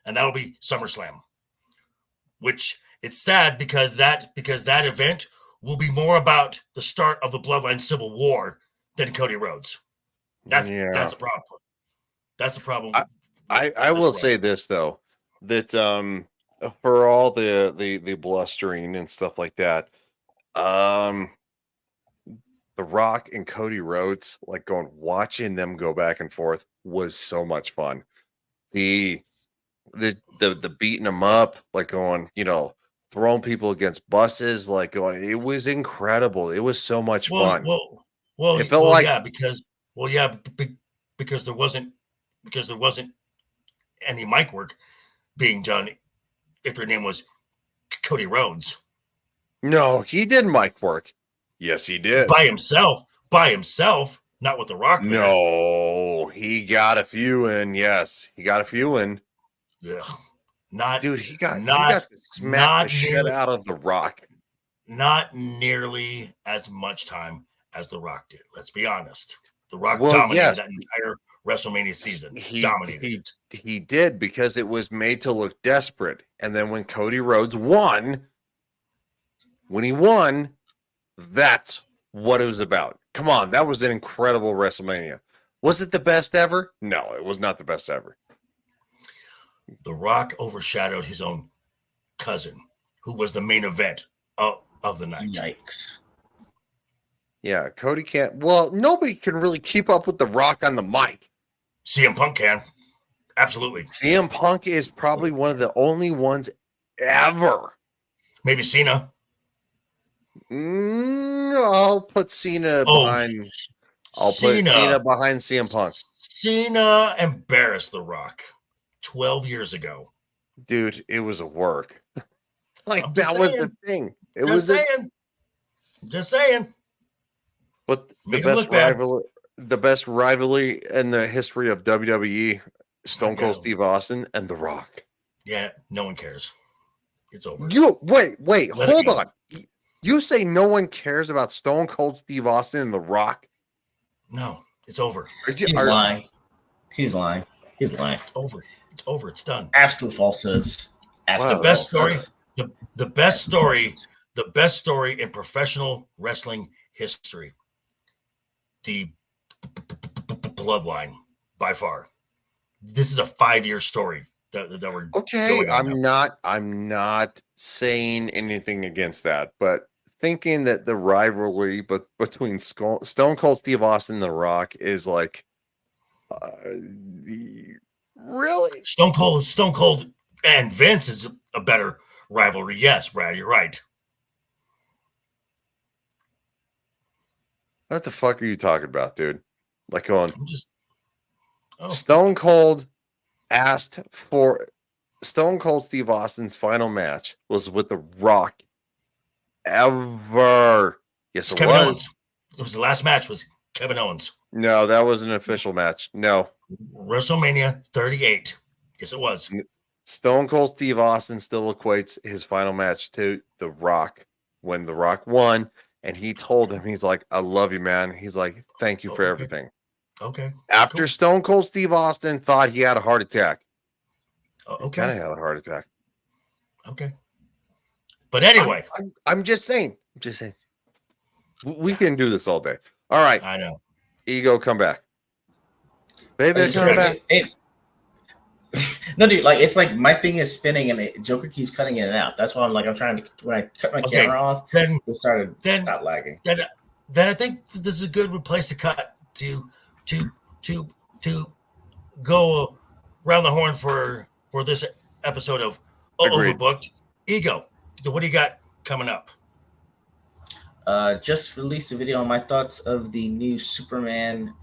[SPEAKER 2] and that'll be SummerSlam. Which it's sad because that event will be more about the start of the Bloodline Civil War than Cody Rhodes. That's the problem. That's the problem.
[SPEAKER 1] I will say this though, that for all the blustering and stuff like that, The Rock and Cody Rhodes, like watching them go back and forth was so much fun. The beating them up, like throwing people against buses, it was incredible. It was so much fun.
[SPEAKER 2] It felt because there wasn't any mic work being done. If your name was Cody Rhodes,
[SPEAKER 1] no, he did mic work. Yes, he did
[SPEAKER 2] by himself, not with The Rock.
[SPEAKER 1] No, he got a few in. Yes, he got a few in.
[SPEAKER 2] Yeah, Not,
[SPEAKER 1] Dude, he got
[SPEAKER 2] not,
[SPEAKER 1] to smack the shit
[SPEAKER 2] nearly,
[SPEAKER 1] out of The Rock.
[SPEAKER 2] not nearly as much time as The Rock did. Let's be honest. The Rock
[SPEAKER 1] Well,
[SPEAKER 2] dominated
[SPEAKER 1] yes,
[SPEAKER 2] that entire WrestleMania season.
[SPEAKER 1] he
[SPEAKER 2] Dominated
[SPEAKER 1] he
[SPEAKER 2] it.
[SPEAKER 1] he did, because it was made to look desperate. And then when Cody Rhodes won, that's what it was about. Come on, that was an incredible WrestleMania. Was it the best ever? No, it was not the best ever.
[SPEAKER 2] The Rock overshadowed his own cousin, who was the main event of the night.
[SPEAKER 3] Yikes.
[SPEAKER 1] Yeah, Cody can't. Well, nobody can really keep up with The Rock on the mic.
[SPEAKER 2] CM Punk can. Absolutely.
[SPEAKER 1] CM Punk is probably one of the only ones ever.
[SPEAKER 2] Maybe Cena.
[SPEAKER 1] I'll put Cena behind. I'll put Cena behind CM Punk.
[SPEAKER 2] Cena embarrassed The Rock 12 years ago.
[SPEAKER 1] Dude, it was a work. Like, that was the thing. It
[SPEAKER 2] Just
[SPEAKER 1] was
[SPEAKER 2] saying. Just saying.
[SPEAKER 1] But the best rivalry in the history of WWE, Stone Cold Steve Austin and The Rock.
[SPEAKER 2] Yeah, no one cares. It's over.
[SPEAKER 1] Wait, hold on. You say no one cares about Stone Cold Steve Austin and The Rock?
[SPEAKER 2] No, it's over.
[SPEAKER 3] He's lying. He's lying. He's lying.
[SPEAKER 2] It's over. It's over. It's done.
[SPEAKER 3] Absolute falsehoods.
[SPEAKER 2] Absolute the best story. The best story. The best story in professional wrestling history. The bloodline, by far. This is a 5-year story that we're
[SPEAKER 1] okay. I'm not saying anything against that, but thinking that the rivalry between Stone Cold Steve Austin and The Rock is like, really?
[SPEAKER 2] Stone Cold and Vince is a better rivalry. Yes, Brad, you're right.
[SPEAKER 1] What the fuck are you talking about, dude? Like, Stone Cold Steve Austin's final match was with The Rock ever. Yes, it
[SPEAKER 2] Kevin
[SPEAKER 1] was.
[SPEAKER 2] Owens. It was the last match was Kevin Owens.
[SPEAKER 1] No, that was an official match. No.
[SPEAKER 2] WrestleMania 38. Yes, it was.
[SPEAKER 1] Stone Cold Steve Austin still equates his final match to The Rock when The Rock won. And he told him, he's like, I love you, man. He's like, thank you for everything.
[SPEAKER 2] Okay.
[SPEAKER 1] After Stone Cold Steve Austin thought he had a heart attack.
[SPEAKER 2] Okay.
[SPEAKER 1] Kind of had a heart attack.
[SPEAKER 2] Okay. But anyway.
[SPEAKER 1] I'm just saying. We can do this all day. All right.
[SPEAKER 2] I know.
[SPEAKER 1] Ego, come back. Baby, come back.
[SPEAKER 3] No, dude, like, it's like my thing is spinning and Joker keeps cutting in and out. That's why I'm trying to, when I cut my camera off, it started stop lagging.
[SPEAKER 2] Then I think this is a good place to cut to go around the horn for this episode of Overbooked. Ego, what do you got coming up?
[SPEAKER 3] Just released a video on my thoughts of the new Superman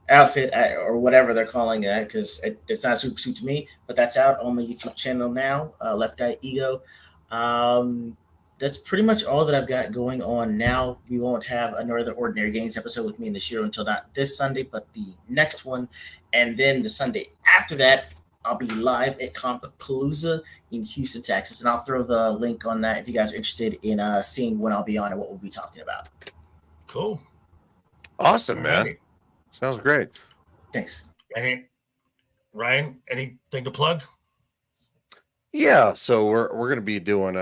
[SPEAKER 3] outfit or whatever they're calling it, because it's not a super suit to me, but that's out on my YouTube channel now. Left Eye Ego. That's pretty much all that I've got going on now. We won't have another Ordinary Games episode with me in this year until not this Sunday, but the next one, and then the Sunday after that, I'll be live at Comic Palooza in Houston, Texas, and I'll throw the link on that if you guys are interested in seeing when I'll be on and what we'll be talking about.
[SPEAKER 2] Cool.
[SPEAKER 1] Awesome, man. Sounds great.
[SPEAKER 3] Thanks.
[SPEAKER 2] Ryan, anything to plug?
[SPEAKER 1] Yeah, so we're gonna be doing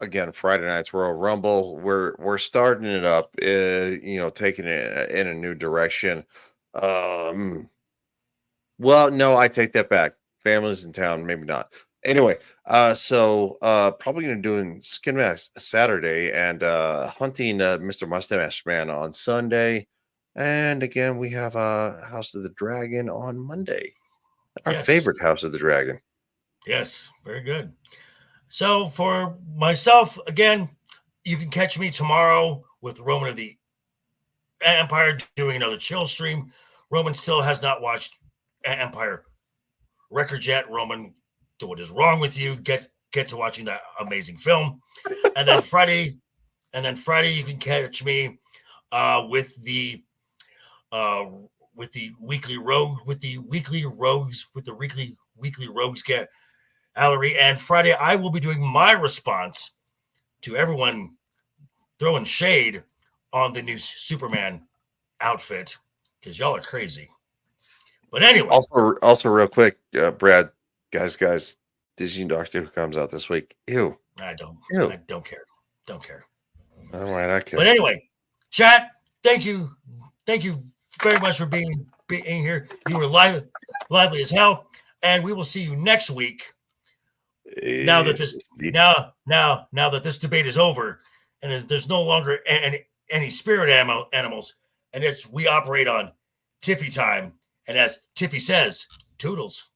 [SPEAKER 1] again Friday night's Royal Rumble. We're starting it up, taking it in a new direction. Well, no, I take that back. Families in town, maybe not. Anyway, so probably gonna do Skin Mask Saturday and hunting Mr. Mustache Man on Sunday. And again, we have House of the Dragon on Monday. Our favorite House of the Dragon.
[SPEAKER 2] Yes, very good. So for myself, again, you can catch me tomorrow with Roman of the Empire doing another chill stream. Roman still has not watched Empire Records yet. Roman, what is wrong with you? Get to watching that amazing film. And then Friday, you can catch me with the weekly Rogues get Allery. And Friday, I will be doing my response to everyone throwing shade on the new Superman outfit because y'all are crazy. But anyway.
[SPEAKER 1] Also real quick, Brad, guys, Disney Doctor Who comes out this week. Ew.
[SPEAKER 2] I don't care. Don't care.
[SPEAKER 1] All right, I care.
[SPEAKER 2] But anyway, chat, thank you very much for being here. You were lively as hell, and we will see you next week. Now that this debate is over, and there's no longer any spirit animals, and we operate on Tiffy time, and as Tiffy says, toodles.